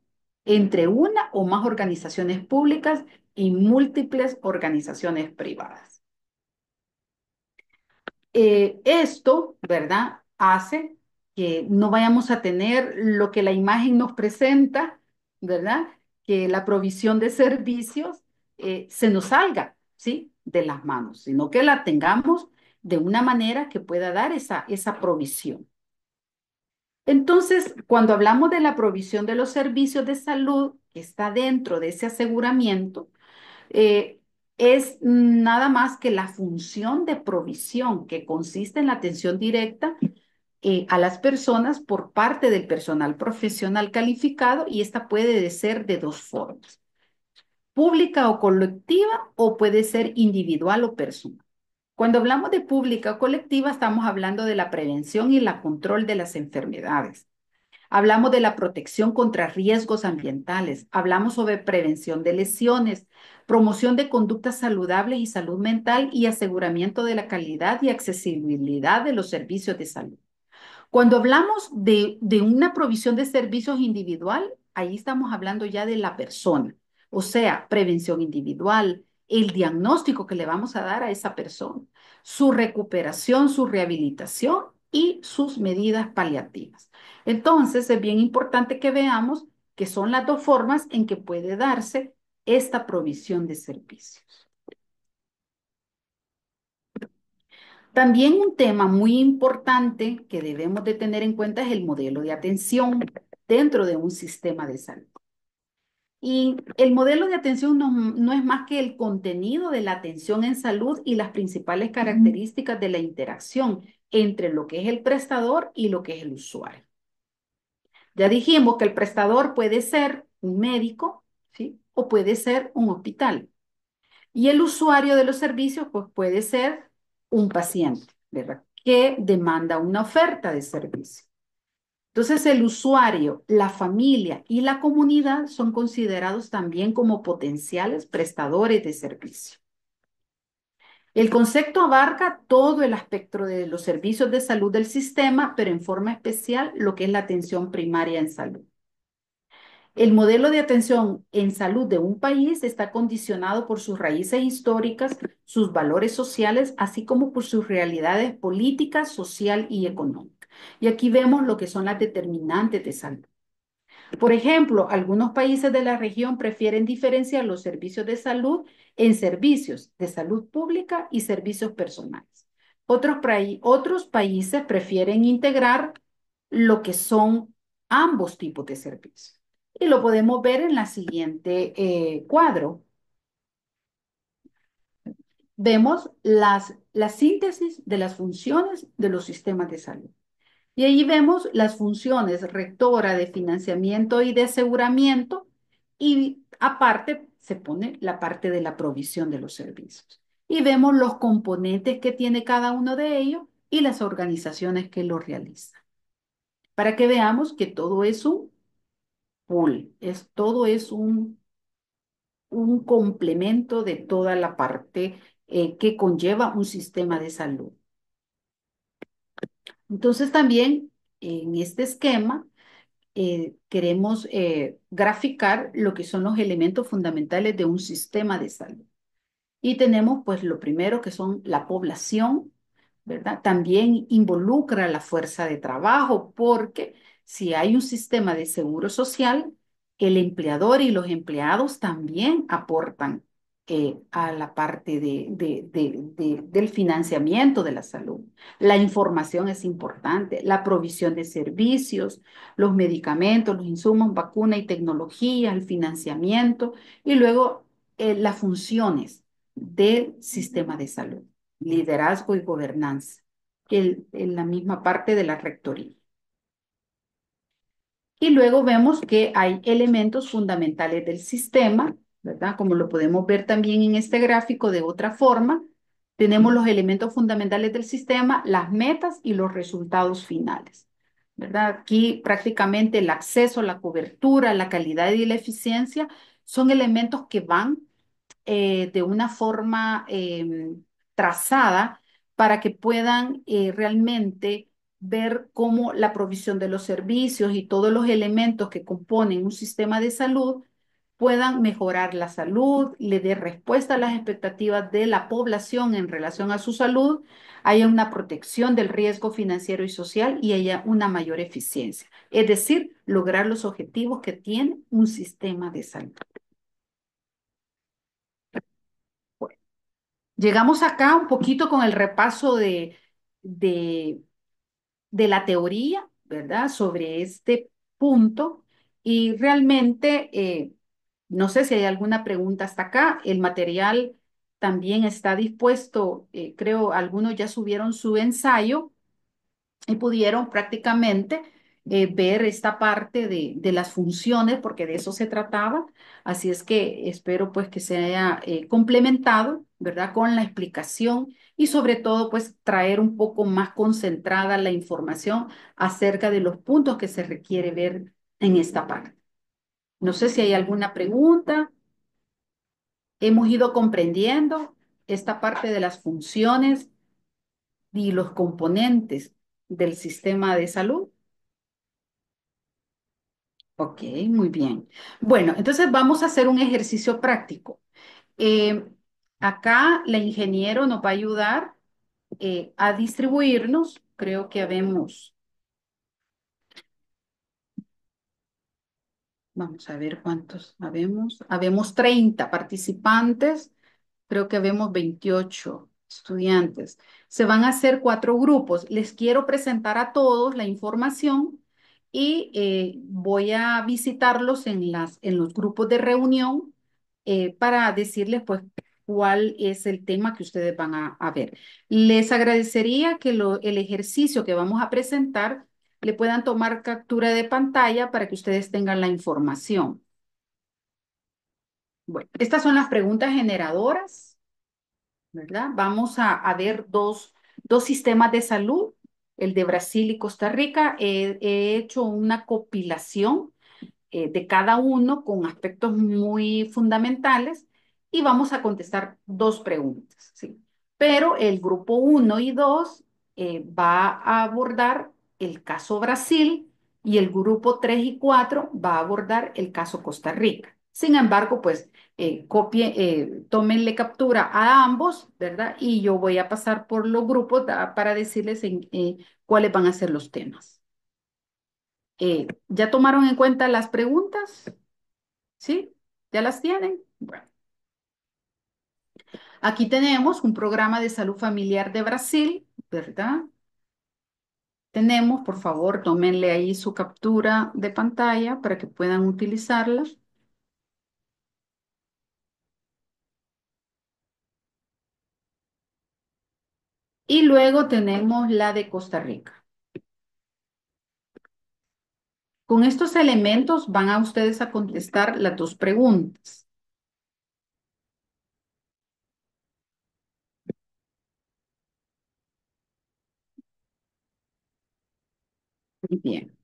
entre una o más organizaciones públicas y múltiples organizaciones privadas. Esto, ¿verdad? Hace que no vayamos a tener lo que la imagen nos presenta, ¿verdad? Que la provisión de servicios se nos salga, ¿sí? De las manos, sino que la tengamos de una manera que pueda dar esa provisión. Entonces, cuando hablamos de la provisión de los servicios de salud que está dentro de ese aseguramiento, eh, es nada más que la función de provisión que consiste en la atención directa a las personas por parte del personal profesional calificado y esta puede ser de dos formas, pública o colectiva o puede ser individual o personal. Cuando hablamos de pública o colectiva estamos hablando de la prevención y el control de las enfermedades. Hablamos de la protección contra riesgos ambientales, hablamos sobre prevención de lesiones, promoción de conductas saludables y salud mental y aseguramiento de la calidad y accesibilidad de los servicios de salud. Cuando hablamos de una provisión de servicios individual, ahí estamos hablando ya de la persona, o sea, prevención individual, el diagnóstico que le vamos a dar a esa persona, su recuperación, su rehabilitación y sus medidas paliativas. Entonces, es bien importante que veamos que son las dos formas en que puede darse esta provisión de servicios. También un tema muy importante que debemos de tener en cuenta es el modelo de atención dentro de un sistema de salud. Y el modelo de atención no es más que el contenido de la atención en salud y las principales características de la interacción entre lo que es el prestador y lo que es el usuario. Ya dijimos que el prestador puede ser un médico, ¿sí? O puede ser un hospital. Y el usuario de los servicios, pues puede ser un paciente, ¿verdad? Que demanda una oferta de servicio. Entonces, el usuario, la familia y la comunidad son considerados también como potenciales prestadores de servicio. El concepto abarca todo el aspecto de los servicios de salud del sistema, pero en forma especial lo que es la atención primaria en salud. El modelo de atención en salud de un país está condicionado por sus raíces históricas, sus valores sociales, así como por sus realidades políticas, social y económicas. Y aquí vemos lo que son las determinantes de salud. Por ejemplo, algunos países de la región prefieren diferenciar los servicios de salud en servicios de salud pública y servicios personales. Otros países prefieren integrar lo que son ambos tipos de servicios. Y lo podemos ver en la siguiente cuadro. Vemos la síntesis de las funciones de los sistemas de salud. Y ahí vemos las funciones rectora de financiamiento y de aseguramiento y aparte se pone la parte de la provisión de los servicios. Y vemos los componentes que tiene cada uno de ellos y las organizaciones que lo realizan. Para que veamos que todo es un pool, todo es un complemento de toda la parte que conlleva un sistema de salud. Entonces también en este esquema queremos graficar lo que son los elementos fundamentales de un sistema de salud. Y tenemos pues lo primero que son la población, ¿verdad? También involucra la fuerza de trabajo porque si hay un sistema de seguro social, el empleador y los empleados también aportan a la parte del financiamiento de la salud. La información es importante, la provisión de servicios, los medicamentos, los insumos, vacuna y tecnología, el financiamiento y luego las funciones del sistema de salud, liderazgo y gobernanza, en la misma parte de la rectoría. Y luego vemos que hay elementos fundamentales del sistema, ¿verdad? Como lo podemos ver también en este gráfico de otra forma, tenemos los elementos fundamentales del sistema, las metas y los resultados finales, ¿verdad? Aquí prácticamente el acceso, la cobertura, la calidad y la eficiencia son elementos que van de una forma trazada para que puedan realmente ver cómo la provisión de los servicios y todos los elementos que componen un sistema de salud puedan mejorar la salud, le dé respuesta a las expectativas de la población en relación a su salud, haya una protección del riesgo financiero y social y haya una mayor eficiencia. Es decir, lograr los objetivos que tiene un sistema de salud. Llegamos acá un poquito con el repaso de, de la teoría, ¿verdad? Sobre este punto y realmente no sé si hay alguna pregunta hasta acá. El material también está dispuesto, creo algunos ya subieron su ensayo y pudieron prácticamente ver esta parte de las funciones, porque de eso se trataba. Así es que espero pues que se haya complementado, ¿verdad? Con la explicación y sobre todo pues traer un poco más concentrada la información acerca de los puntos que se requiere ver en esta parte. No sé si hay alguna pregunta. Hemos ido comprendiendo esta parte de las funciones y los componentes del sistema de salud. Ok, muy bien. Bueno, entonces vamos a hacer un ejercicio práctico. Eh, Acá la ingeniero nos va a ayudar a distribuirnos. Creo que vamos a ver cuántos habemos 30 participantes. Creo que vemos 28 estudiantes. Se van a hacer 4 grupos. Les quiero presentar a todos la información y voy a visitarlos en los grupos de reunión para decirles pues cuál es el tema que ustedes van a ver. Les agradecería que el ejercicio que vamos a presentar le puedan tomar captura de pantalla para que ustedes tengan la información. Bueno, estas son las preguntas generadoras. ¿Verdad? Vamos a ver dos sistemas de salud, el de Brasil y Costa Rica. He hecho una compilación de cada uno con aspectos muy fundamentales y vamos a contestar 2 preguntas, ¿sí? Pero el grupo 1 y 2 va a abordar el caso Brasil y el grupo 3 y 4 va a abordar el caso Costa Rica. Sin embargo, pues tómenle captura a ambos, ¿verdad? Y yo voy a pasar por los grupos para decirles cuáles van a ser los temas. ¿Ya tomaron en cuenta las preguntas? ¿Sí? ¿Ya las tienen? Bueno, aquí tenemos un programa de salud familiar de Brasil, ¿verdad? Tenemos, por favor, tómenle ahí su captura de pantalla para que puedan utilizarla. Y luego tenemos la de Costa Rica. Con estos elementos van a ustedes a contestar las 2 preguntas. Muy bien.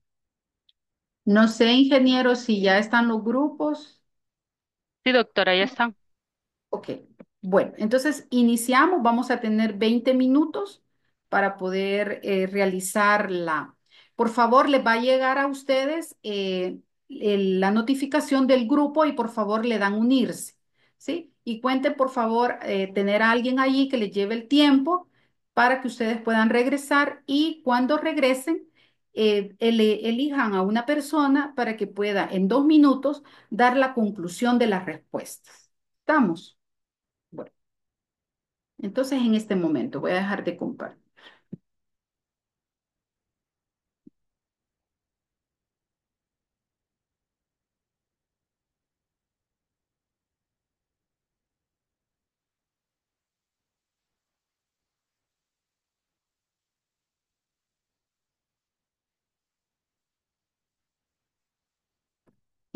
No sé, ingeniero, si ya están los grupos. Sí, doctora, ya está. Ok, bueno, entonces iniciamos, vamos a tener 20 minutos para poder realizar la... Por favor, les va a llegar a ustedes la notificación del grupo y por favor le dan unirse, ¿sí? Y cuenten, por favor, tener a alguien allí que les lleve el tiempo para que ustedes puedan regresar y cuando regresen, elijan a una persona para que pueda en 2 minutos dar la conclusión de las respuestas. ¿Estamos? Bueno, entonces en este momento voy a dejar de compartir.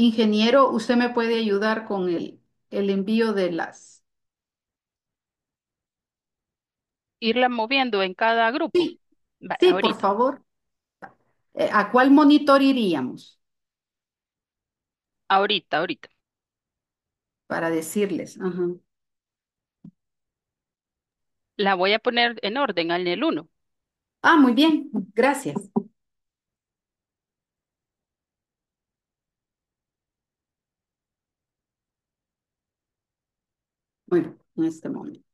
Ingeniero, ¿usted me puede ayudar con el envío de las... Irla moviendo en cada grupo. Sí, sí, por Ahorita, favor. ¿A cuál monitor iríamos? ahorita. Para decirles. Ajá. La voy a poner en orden en el uno. Ah, muy bien, gracias. Bueno, en este momento.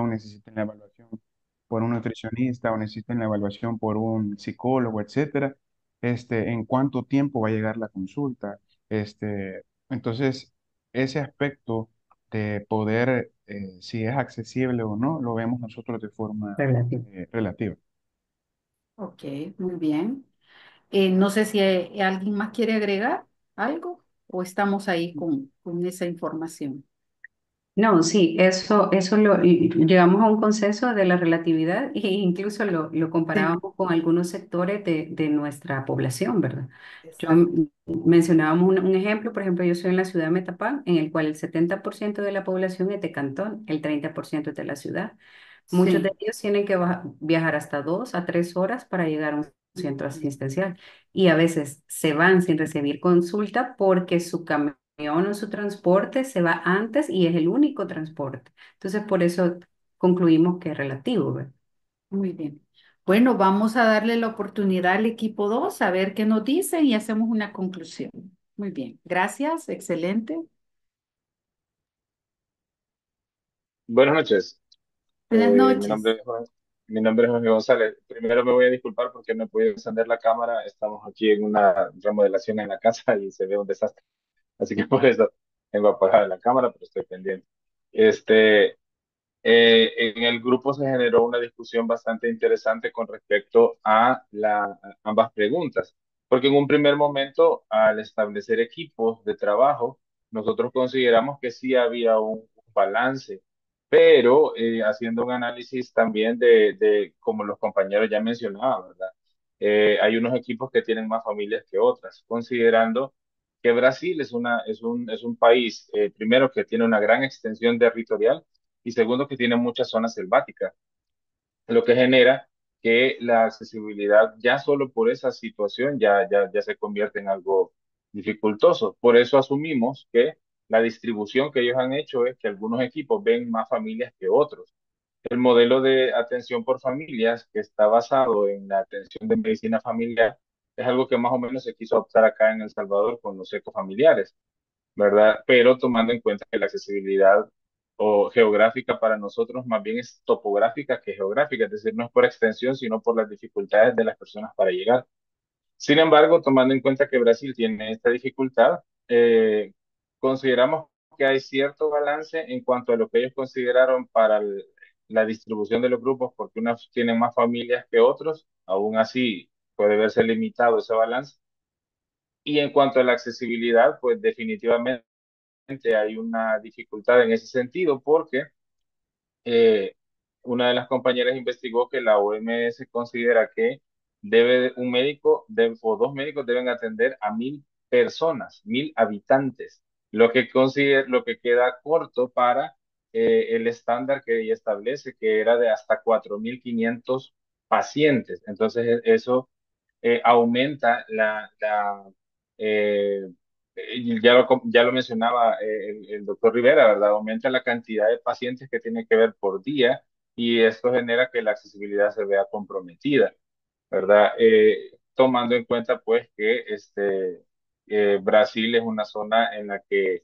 Necesiten la evaluación por un nutricionista o necesiten la evaluación por un psicólogo, etcétera, en cuánto tiempo va a llegar la consulta, entonces ese aspecto de poder, si es accesible o no, lo vemos nosotros de forma relativo. relativa. Ok, muy bien. No sé si alguien más quiere agregar algo o estamos ahí con esa información. No, sí, eso llegamos a un consenso de la relatividad e incluso lo Sí, comparábamos con algunos sectores de nuestra población, ¿verdad? Yo exacto. mencionábamos un ejemplo, por ejemplo, yo soy en la ciudad de Metapán, en el cual el 70% de la población es de Cantón, el 30% es de la ciudad. Muchos de Sí. ellos tienen que viajar hasta 2 a 3 horas para llegar a un centro asistencial y a veces se van sin recibir consulta porque su camión o su transporte se va antes y es el único transporte. Entonces, por eso concluimos que es relativo, ¿verdad? Muy bien. Bueno, vamos a darle la oportunidad al equipo 2 a ver qué nos dicen y hacemos una conclusión. Muy bien. Gracias. Excelente. Buenas noches. Buenas Mi noches. nombre es mi nombre es Jorge González. Primero me voy a disculpar porque no he podido encender la cámara. Estamos aquí en una remodelación en la casa y se ve un desastre. Así que por eso tengo apagada la cámara, pero estoy pendiente. Este, en el grupo se generó una discusión bastante interesante con respecto a ambas preguntas, porque en un primer momento, al establecer equipos de trabajo, nosotros consideramos que sí había un balance, pero haciendo un análisis también como los compañeros ya mencionaban, ¿verdad? Hay unos equipos que tienen más familias que otras, considerando que Brasil es un país, primero, que tiene una gran extensión territorial y segundo, que tiene muchas zonas selváticas, lo que genera que la accesibilidad ya solo por esa situación ya se convierte en algo dificultoso. Por eso asumimos que la distribución que ellos han hecho es que algunos equipos ven más familias que otros. El modelo de atención por familias, que está basado en la atención de medicina familiar, es algo que más o menos se quiso optar acá en El Salvador con los ecofamiliares, ¿verdad? Pero tomando en cuenta que la accesibilidad o geográfica para nosotros más bien es topográfica que geográfica, es decir, no es por extensión, sino por las dificultades de las personas para llegar. Sin embargo, tomando en cuenta que Brasil tiene esta dificultad, consideramos que hay cierto balance en cuanto a lo que ellos consideraron para la distribución de los grupos, porque unos tienen más familias que otros, aún así puede verse limitado ese balance. Y en cuanto a la accesibilidad, pues definitivamente hay una dificultad en ese sentido porque eh, una de las compañeras investigó que la OMS considera que o dos médicos deben atender a 1.000 personas, 1.000 habitantes, lo que queda corto para el estándar que ella establece, que era de hasta 4.500 pacientes. Entonces, aumenta eh, ya lo mencionaba el doctor Rivera, ¿verdad? Aumenta la cantidad de pacientes que tiene que ver por día y esto genera que la accesibilidad se vea comprometida, ¿verdad? Tomando en cuenta, pues, que Brasil es una zona en la que,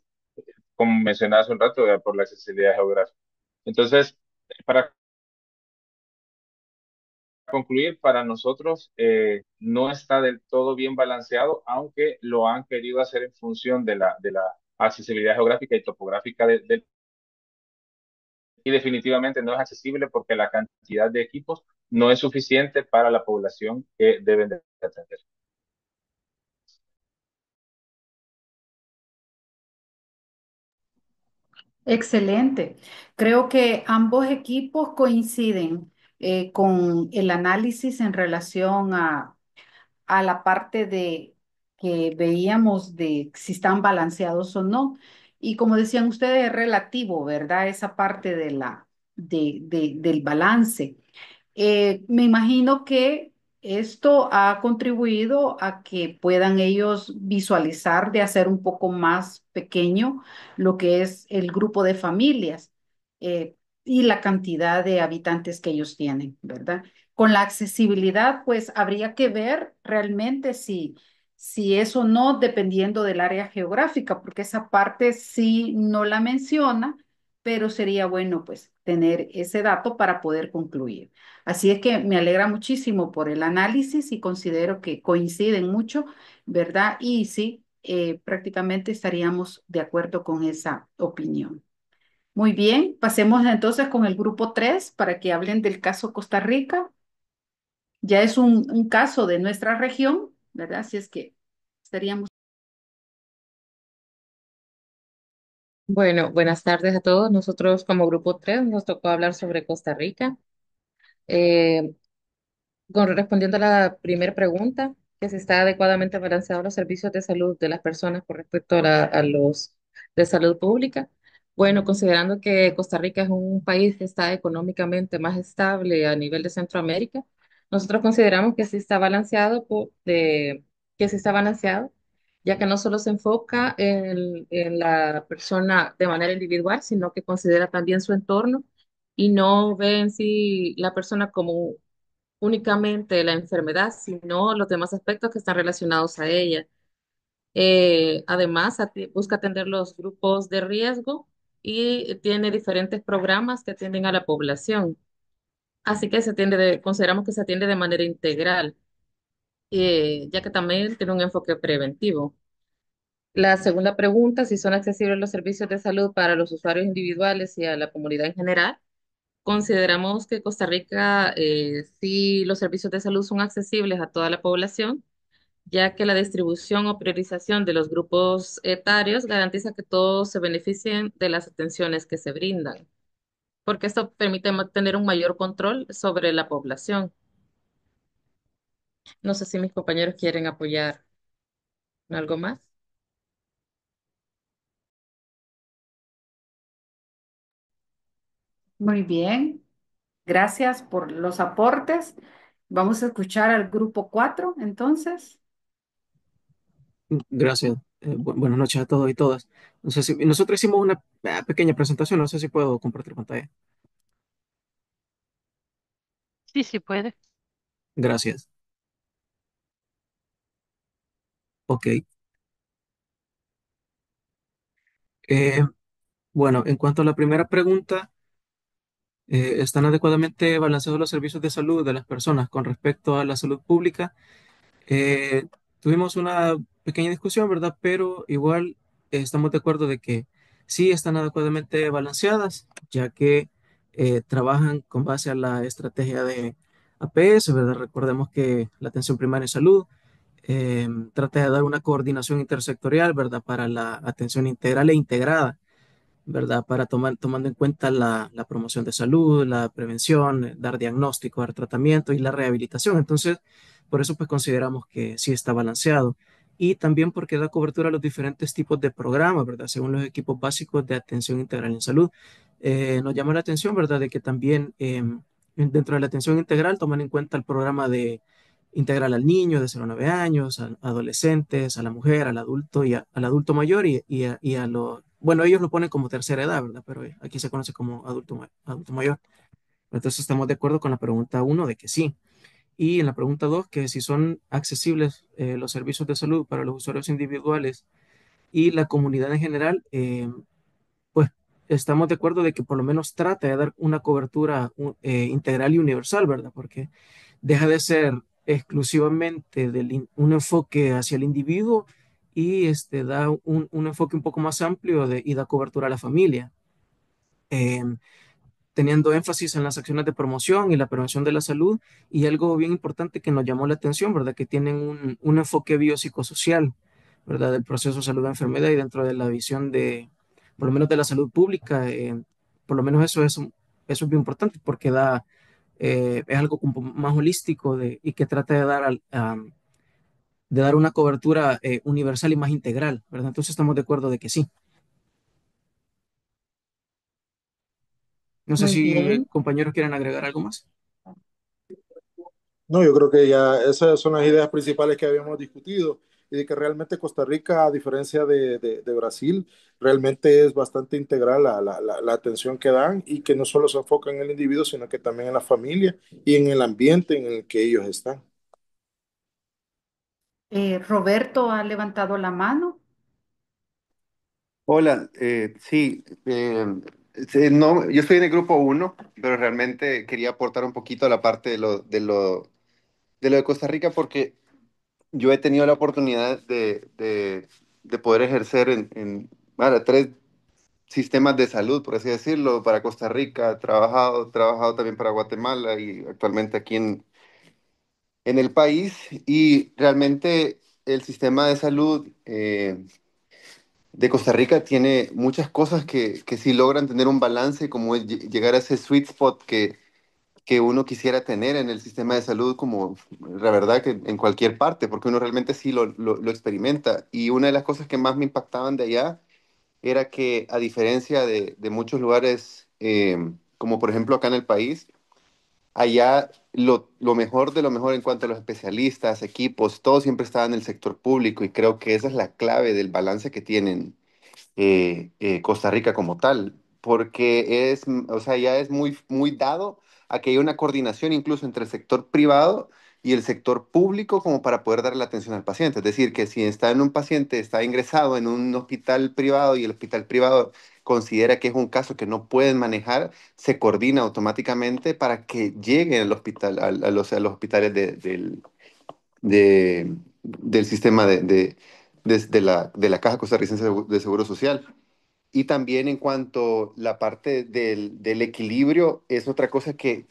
como mencionaba hace un rato, ¿verdad? Por la accesibilidad geográfica. Entonces, para concluir, para nosotros no está del todo bien balanceado, aunque lo han querido hacer en función de la accesibilidad geográfica y topográfica y definitivamente no es accesible porque la cantidad de equipos no es suficiente para la población que deben de atender. Excelente. Creo que ambos equipos coinciden con el análisis en relación a la parte de que veíamos de si están balanceados o no. Y como decían ustedes, es relativo, ¿verdad? Esa parte de del balance. Me imagino que esto ha contribuido a que puedan ellos visualizar de hacer un poco más pequeño lo que es el grupo de familias eh, y la cantidad de habitantes que ellos tienen, ¿verdad? Con la accesibilidad, pues habría que ver realmente si es o no dependiendo del área geográfica, porque esa parte sí no la menciona, pero sería bueno pues tener ese dato para poder concluir. Así es que me alegra muchísimo por el análisis y considero que coinciden mucho, ¿verdad? Y sí, prácticamente estaríamos de acuerdo con esa opinión. Muy bien, pasemos entonces con el grupo 3 para que hablen del caso Costa Rica. Ya es un caso de nuestra región, ¿verdad? Así es que estaríamos. Bueno, buenas tardes a todos. Nosotros como Grupo 3 nos tocó hablar sobre Costa Rica. Eh, Respondiendo a la primera pregunta, que si está adecuadamente balanceados los servicios de salud de las personas con respecto a los de salud pública. Bueno, considerando que Costa Rica es un país que está económicamente más estable a nivel de Centroamérica, nosotros consideramos que sí está balanceado, que sí está balanceado, ya que no solo se enfoca en la persona de manera individual, sino que considera también su entorno y no ve en sí la persona como únicamente la enfermedad, sino los demás aspectos que están relacionados a ella. Además, busca atender los grupos de riesgo y tiene diferentes programas que atienden a la población. Así que consideramos que se atiende de manera integral, ya que también tiene un enfoque preventivo. La segunda pregunta, si son accesibles los servicios de salud para los usuarios individuales y a la comunidad en general. Consideramos que Costa Rica, sí, los servicios de salud son accesibles a toda la población, ya que la distribución o priorización de los grupos etarios garantiza que todos se beneficien de las atenciones que se brindan, porque esto permite tener un mayor control sobre la población. No sé si mis compañeros quieren apoyar en algo más. Muy bien, gracias por los aportes. Vamos a escuchar al grupo 4, entonces. Gracias. Buenas noches a todos y todas. No sé si nosotros hicimos una pequeña presentación, no sé si puedo compartir pantalla. Sí, sí puede. Gracias. Ok. Eh, bueno, en cuanto a la primera pregunta, ¿están adecuadamente balanceados los servicios de salud de las personas con respecto a la salud pública? Eh, Tuvimos una pequeña discusión, ¿verdad? Pero igual estamos de acuerdo de que sí están adecuadamente balanceadas, ya que trabajan con base a la estrategia de APS, ¿verdad? Recordemos que la atención primaria en salud trata de dar una coordinación intersectorial, ¿verdad? Para la atención integral e integrada, ¿verdad? Para tomando en cuenta la promoción de salud, la prevención, dar diagnóstico, dar tratamiento y la rehabilitación. Entonces, por eso pues consideramos que sí está balanceado. Y también porque da cobertura a los diferentes tipos de programas, ¿verdad? Según los equipos básicos de atención integral en salud. Nos llama la atención, ¿verdad? De que también dentro de la atención integral toman en cuenta el programa de integral al niño de 0 a 9 años, a adolescentes, a la mujer, al adulto y al adulto mayor y a los, bueno, ellos lo ponen como tercera edad, ¿verdad? Pero aquí se conoce como adulto mayor. Entonces estamos de acuerdo con la pregunta uno de que sí. Y en la pregunta 2 que si son accesibles los servicios de salud para los usuarios individuales y la comunidad en general, pues estamos de acuerdo de que por lo menos trata de dar una cobertura integral y universal, ¿verdad? Porque deja de ser exclusivamente un enfoque hacia el individuo y da un enfoque un poco más amplio y da cobertura a la familia, em, teniendo énfasis en las acciones de promoción y la prevención de la salud y algo bien importante que nos llamó la atención, ¿verdad? Que tienen un enfoque biopsicosocial, ¿verdad? Del proceso de salud-enfermedad y dentro de la visión por lo menos de la salud pública. Por lo menos eso es bien importante porque es algo como más holístico y que trata de dar una cobertura universal y más integral, ¿verdad? Entonces estamos de acuerdo de que sí. No sé Muy si bien. compañeros quieren agregar algo más. No, yo creo que ya esas son las ideas principales que habíamos discutido y de que realmente Costa Rica, a diferencia de Brasil, realmente es bastante integral la atención que dan y que no solo se enfoca en el individuo, sino que también en la familia y en el ambiente en el que ellos están. Roberto ha levantado la mano. Hola, sí, sí, no, yo estoy en el grupo uno, pero realmente quería aportar un poquito a la parte de lo de Costa Rica porque yo he tenido la oportunidad de poder ejercer bueno, tres sistemas de salud, por así decirlo, para Costa Rica, trabajado también para Guatemala y actualmente aquí en el país y realmente el sistema de salud de Costa Rica tiene muchas cosas que sí logran tener un balance, como es llegar a ese sweet spot que uno quisiera tener en el sistema de salud, como la verdad que en cualquier parte, porque uno realmente sí lo experimenta. Y una de las cosas que más me impactaban de allá era que a diferencia de muchos lugares, como por ejemplo acá en el país, allá lo mejor de lo mejor en cuanto a los especialistas, equipos, todo siempre estaba en el sector público y creo que esa es la clave del balance que tienen Costa Rica como tal, porque o sea, ya es muy, muy dado a que haya una coordinación incluso entre el sector privado y el sector público como para poder darle la atención al paciente. Es decir, que si está en un paciente, está ingresado en un hospital privado y el hospital privado considera que es un caso que no pueden manejar, se coordina automáticamente para que lleguen al hospital, a los hospitales del sistema de la Caja Costarricense de Seguro Social. Y también en cuanto a la parte del equilibrio, es otra cosa que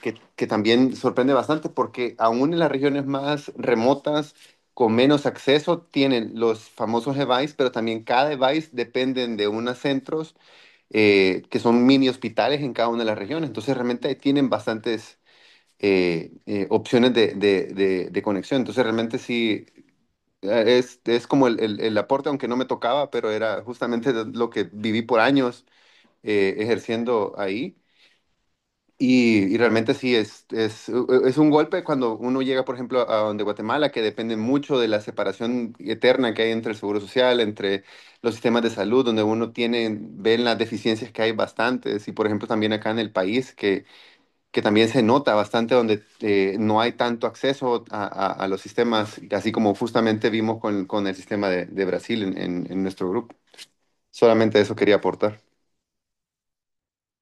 también sorprende bastante, porque aún en las regiones más remotas, con menos acceso, tienen los famosos EVAIS, pero también cada EVAIS dependen de unos centros que son mini hospitales en cada una de las regiones. Entonces realmente tienen bastantes opciones de conexión. Entonces realmente sí, es como el aporte, aunque no me tocaba, pero era justamente lo que viví por años ejerciendo ahí. Y realmente sí, es un golpe cuando uno llega, por ejemplo, a donde Guatemala, que depende mucho de la separación eterna que hay entre el seguro social, entre los sistemas de salud, donde uno ven las deficiencias que hay bastantes. Y, por ejemplo, también acá en el país, que también se nota bastante donde no hay tanto acceso a los sistemas, así como justamente vimos con el sistema de Brasil en nuestro grupo. Solamente eso quería aportar.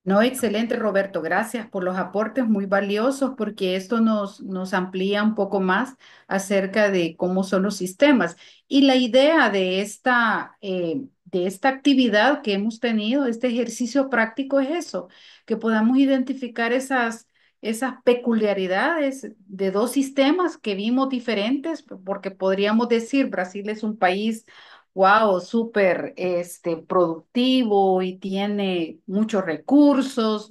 No, excelente, Roberto. Gracias por los aportes muy valiosos porque esto nos amplía un poco más acerca de cómo son los sistemas. Y la idea de esta actividad que hemos tenido, este ejercicio práctico es eso, que podamos identificar esas peculiaridades de dos sistemas que vimos diferentes, porque podríamos decir, Brasil es un país wow, súper productivo y tiene muchos recursos,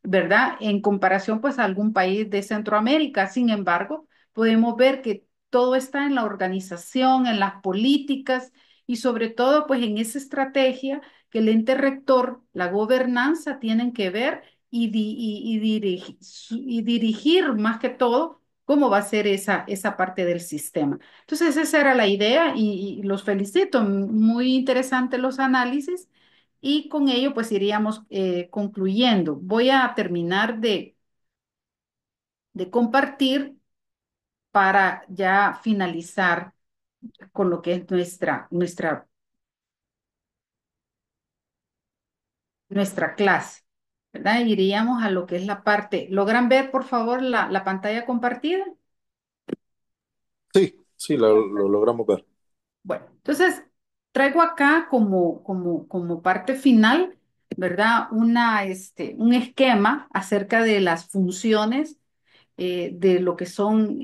¿verdad? En comparación pues a algún país de Centroamérica. Sin embargo, podemos ver que todo está en la organización, en las políticas y sobre todo pues en esa estrategia que el ente rector, la gobernanza tienen que ver y dirigir más que todo cómo va a ser esa parte del sistema. Entonces, esa era la idea y los felicito. Muy interesantes los análisis y con ello pues iríamos concluyendo. Voy a terminar de compartir para ya finalizar con lo que es nuestra clase, ¿verdad? Iríamos a lo que es la parte. ¿Logran ver, por favor, la pantalla compartida? Sí, sí, lo logramos ver. Bueno, entonces traigo acá como parte final, ¿verdad? Un esquema acerca de las funciones de lo que son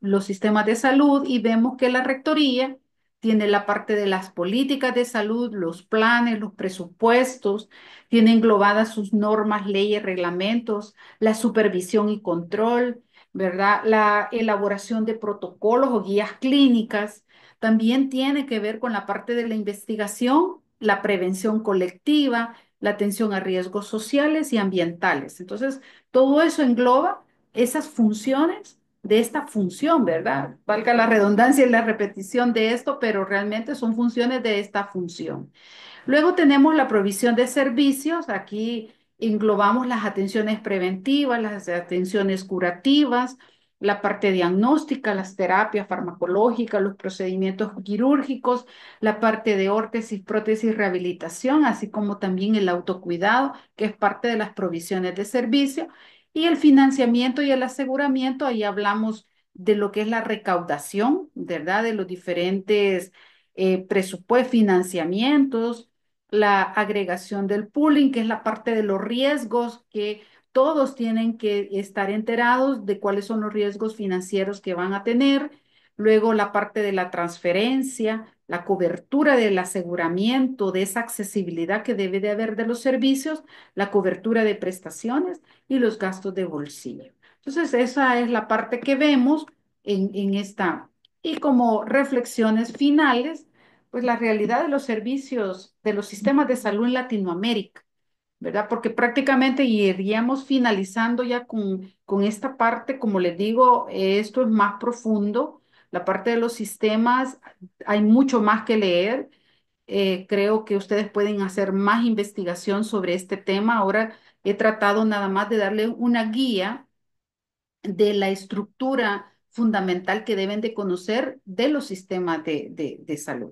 los sistemas de salud y vemos que la rectoría tiene la parte de las políticas de salud, los planes, los presupuestos, tiene englobadas sus normas, leyes, reglamentos, la supervisión y control, ¿verdad? La elaboración de protocolos o guías clínicas. También tiene que ver con la parte de la investigación, la prevención colectiva, la atención a riesgos sociales y ambientales. Entonces, todo eso engloba esas funciones de esta función, ¿verdad? Valga la redundancia y la repetición de esto, pero realmente son funciones de esta función. Luego tenemos la provisión de servicios. Aquí englobamos las atenciones preventivas, las atenciones curativas, la parte diagnóstica, las terapias farmacológicas, los procedimientos quirúrgicos, la parte de órtesis, prótesis, rehabilitación, así como también el autocuidado, que es parte de las provisiones de servicio. Y el financiamiento y el aseguramiento, ahí hablamos de lo que es la recaudación, ¿verdad? De los diferentes presupuestos, financiamientos, la agregación del pooling, que es la parte de los riesgos, que todos tienen que estar enterados de cuáles son los riesgos financieros que van a tener. Luego la parte de la transferencia, la cobertura del aseguramiento, de esa accesibilidad que debe de haber de los servicios, la cobertura de prestaciones y los gastos de bolsillo. Entonces, esa es la parte que vemos en esta. Y como reflexiones finales, pues la realidad de los servicios, de los sistemas de salud en Latinoamérica, ¿verdad? Porque prácticamente iríamos finalizando ya con esta parte, como les digo, esto es más profundo, la parte de los sistemas, hay mucho más que leer. Creo que ustedes pueden hacer más investigación sobre este tema. Ahora he tratado nada más de darle una guía de la estructura fundamental que deben de conocer de los sistemas de salud.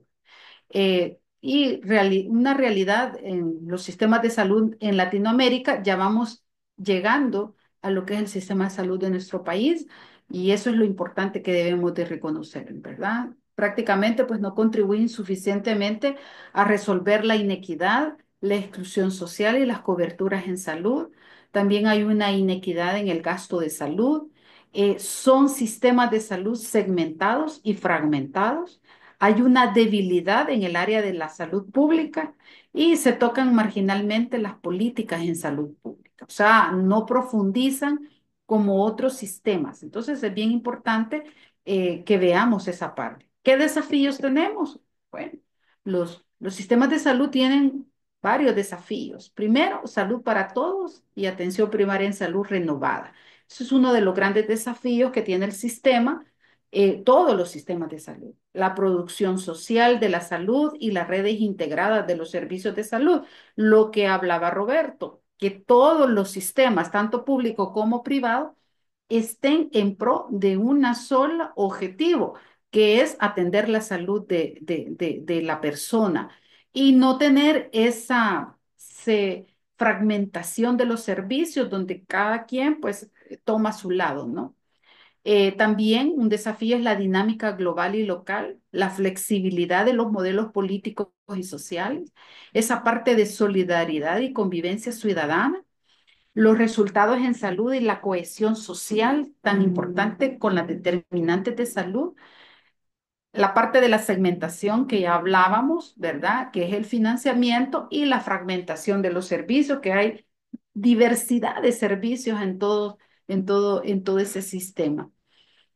Una realidad en los sistemas de salud en Latinoamérica, ya vamos llegando a lo que es el sistema de salud de nuestro país y eso es lo importante que debemos de reconocer, ¿verdad? Prácticamente pues no contribuyen suficientemente a resolver la inequidad, la exclusión social y las coberturas en salud. También hay una inequidad en el gasto de salud. Son sistemas de salud segmentados y fragmentados. Hay una debilidad en el área de la salud pública y se tocan marginalmente las políticas en salud pública. O sea, no profundizan como otros sistemas. Entonces es bien importante que veamos esa parte. ¿Qué desafíos tenemos? Bueno, los sistemas de salud tienen varios desafíos. Primero, salud para todos y atención primaria en salud renovada. Eso es uno de los grandes desafíos que tiene el sistema, todos los sistemas de salud, la producción social de la salud y las redes integradas de los servicios de salud, lo que hablaba Roberto, que todos los sistemas, tanto público como privado, estén en pro de un solo objetivo, que es atender la salud de la persona y no tener esa fragmentación de los servicios donde cada quien pues toma su lado, ¿no? También un desafío es la dinámica global y local, la flexibilidad de los modelos políticos y sociales, esa parte de solidaridad y convivencia ciudadana, los resultados en salud y la cohesión social tan importante con las determinantes de salud, la parte de la segmentación que ya hablábamos, ¿verdad? Que es el financiamiento y la fragmentación de los servicios, que hay diversidad de servicios en todo ese sistema.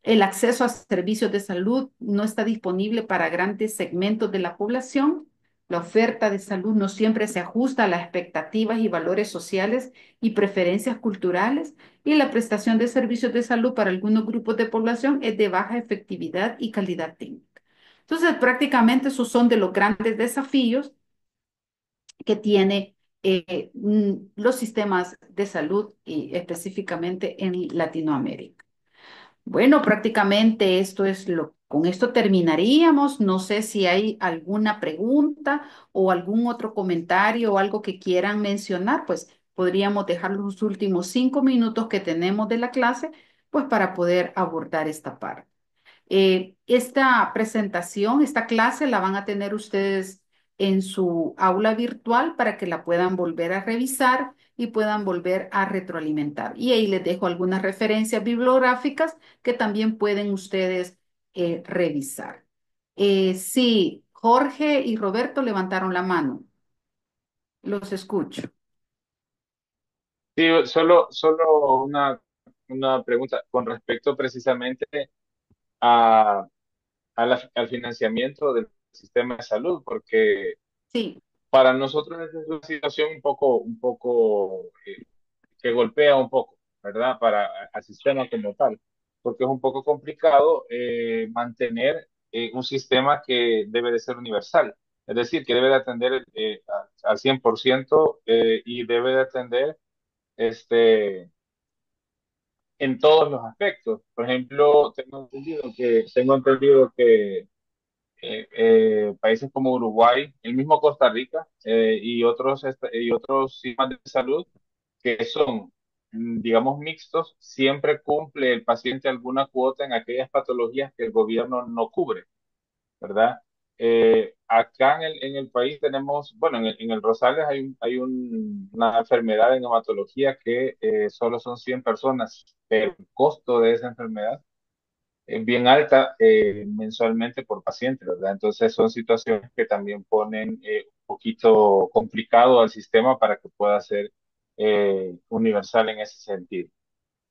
El acceso a servicios de salud no está disponible para grandes segmentos de la población. La oferta de salud no siempre se ajusta a las expectativas y valores sociales y preferencias culturales, y la prestación de servicios de salud para algunos grupos de población es de baja efectividad y calidad técnica. Entonces, prácticamente esos son de los grandes desafíos que tiene los sistemas de salud y específicamente en Latinoamérica. Bueno, prácticamente con esto terminaríamos. No sé si hay alguna pregunta o algún otro comentario o algo que quieran mencionar, pues podríamos dejar los últimos 5 minutos que tenemos de la clase, pues para poder abordar esta parte. Esta presentación, esta clase la van a tener ustedes en su aula virtual para que la puedan volver a revisar y puedan volver a retroalimentar. Y ahí les dejo algunas referencias bibliográficas que también pueden ustedes revisar. Sí, Jorge y Roberto levantaron la mano. Los escucho. Sí, solo una pregunta con respecto precisamente a, al financiamiento del sistema de salud, porque Sí, para nosotros esa es una situación un poco que golpea un poco, ¿verdad? Para al sistema como tal, porque es un poco complicado mantener un sistema que debe de ser universal, es decir, que debe de atender al 100% y debe de atender este, en todos los aspectos. Por ejemplo, tengo entendido que países como Uruguay, el mismo Costa Rica y otros sistemas de salud que son, digamos, mixtos, siempre cumple el paciente alguna cuota en aquellas patologías que el gobierno no cubre, ¿verdad? Acá en el país tenemos, bueno, en el Rosales una enfermedad en hematología que solo son 100 personas, pero el costo de esa enfermedad es bien alta mensualmente por paciente, ¿verdad? Entonces son situaciones que también ponen un poquito complicado al sistema para que pueda ser universal en ese sentido,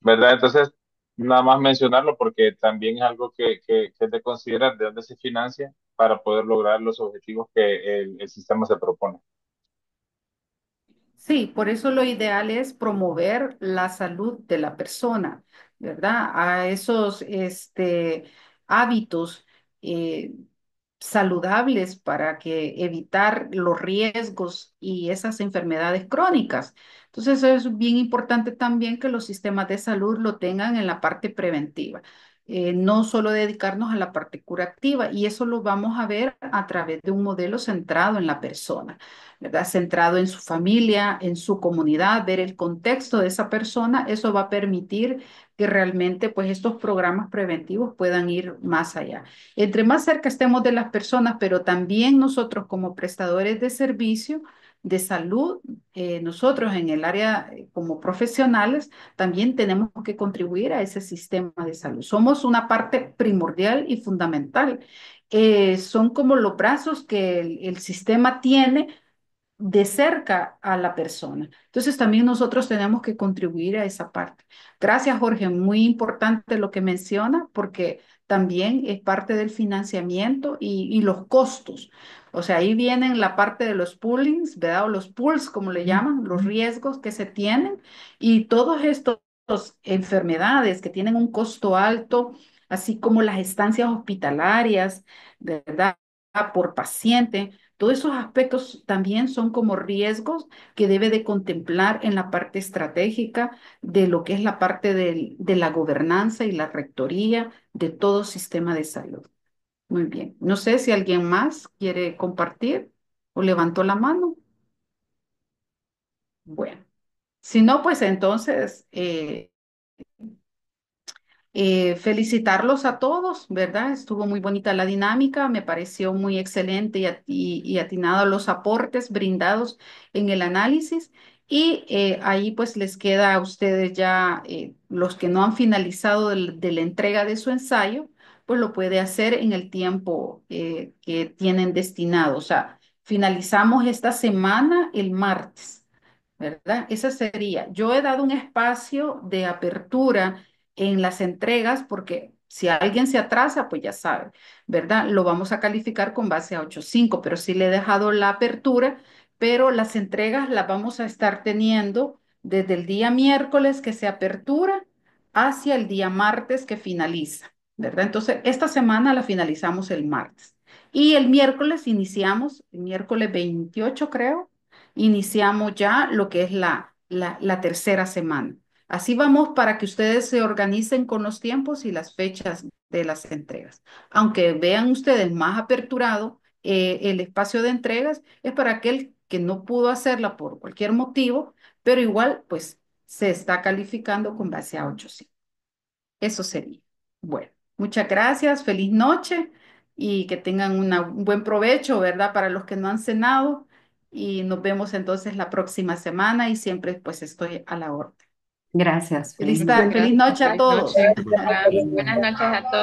¿verdad? Entonces, nada más mencionarlo porque también es algo que es de considerar de dónde se financia para poder lograr los objetivos que el sistema se propone. sí, por eso lo ideal es promover la salud de la persona, ¿verdad? A esos hábitos eh, saludables para que evitar los riesgos y esas enfermedades crónicas. Entonces, es bien importante también que los sistemas de salud lo tengan en la parte preventiva. No solo dedicarnos a la parte curativa, y eso lo vamos a ver a través de un modelo centrado en la persona. ¿Verdad? Centrado en su familia, en su comunidad, ver el contexto de esa persona, eso va a permitir que realmente pues estos programas preventivos puedan ir más allá. Entre más cerca estemos de las personas, pero también nosotros como prestadores de servicio de salud, nosotros en el área como profesionales, también tenemos que contribuir a ese sistema de salud. Somos una parte primordial y fundamental. Son como los brazos que el sistema tiene de cerca a la persona. Entonces también nosotros tenemos que contribuir a esa parte. Gracias, Jorge. Muy importante lo que menciona porque también es parte del financiamiento y los costos. O sea, ahí vienen la parte de los poolings, ¿verdad? O los pools, como le llaman, los riesgos que se tienen y todos estos enfermedades que tienen un costo alto, así como las estancias hospitalarias, ¿verdad? Por paciente. Todos esos aspectos también son como riesgos que debe de contemplar en la parte estratégica de lo que es la parte de la gobernanza y la rectoría de todo sistema de salud. Muy bien. No sé si alguien más quiere compartir o levantó la mano. Bueno, si no, pues entonces felicitarlos a todos, ¿verdad? Estuvo muy bonita la dinámica, me pareció muy excelente y atinado los aportes brindados en el análisis. Y ahí pues les queda a ustedes ya, los que no han finalizado de la entrega de su ensayo, pues lo puede hacer en el tiempo que tienen destinado. O sea, finalizamos esta semana el martes. ¿Verdad? Esa sería. Yo he dado un espacio de apertura en las entregas porque si alguien se atrasa, pues ya sabe, ¿verdad? Lo vamos a calificar con base a 8.5, pero sí le he dejado la apertura, pero las entregas las vamos a estar teniendo desde el día miércoles que se apertura hacia el día martes que finaliza, ¿verdad? Entonces, esta semana la finalizamos el martes. Y el miércoles iniciamos, el miércoles 28 creo, iniciamos ya lo que es la tercera semana. Así vamos para que ustedes se organicen con los tiempos y las fechas de las entregas. Aunque vean ustedes más aperturado el espacio de entregas, es para aquel que no pudo hacerla por cualquier motivo, pero igual pues se está calificando con base a 8.5. Eso sería. Bueno, muchas gracias, feliz noche y que tengan un buen provecho, ¿verdad? Para los que no han cenado y nos vemos entonces la próxima semana y siempre pues estoy a la orden. Gracias. Feliz Feliz, noche. Muchas feliz gracias. noche a Feliz todos. noche. Buenas noches a todos.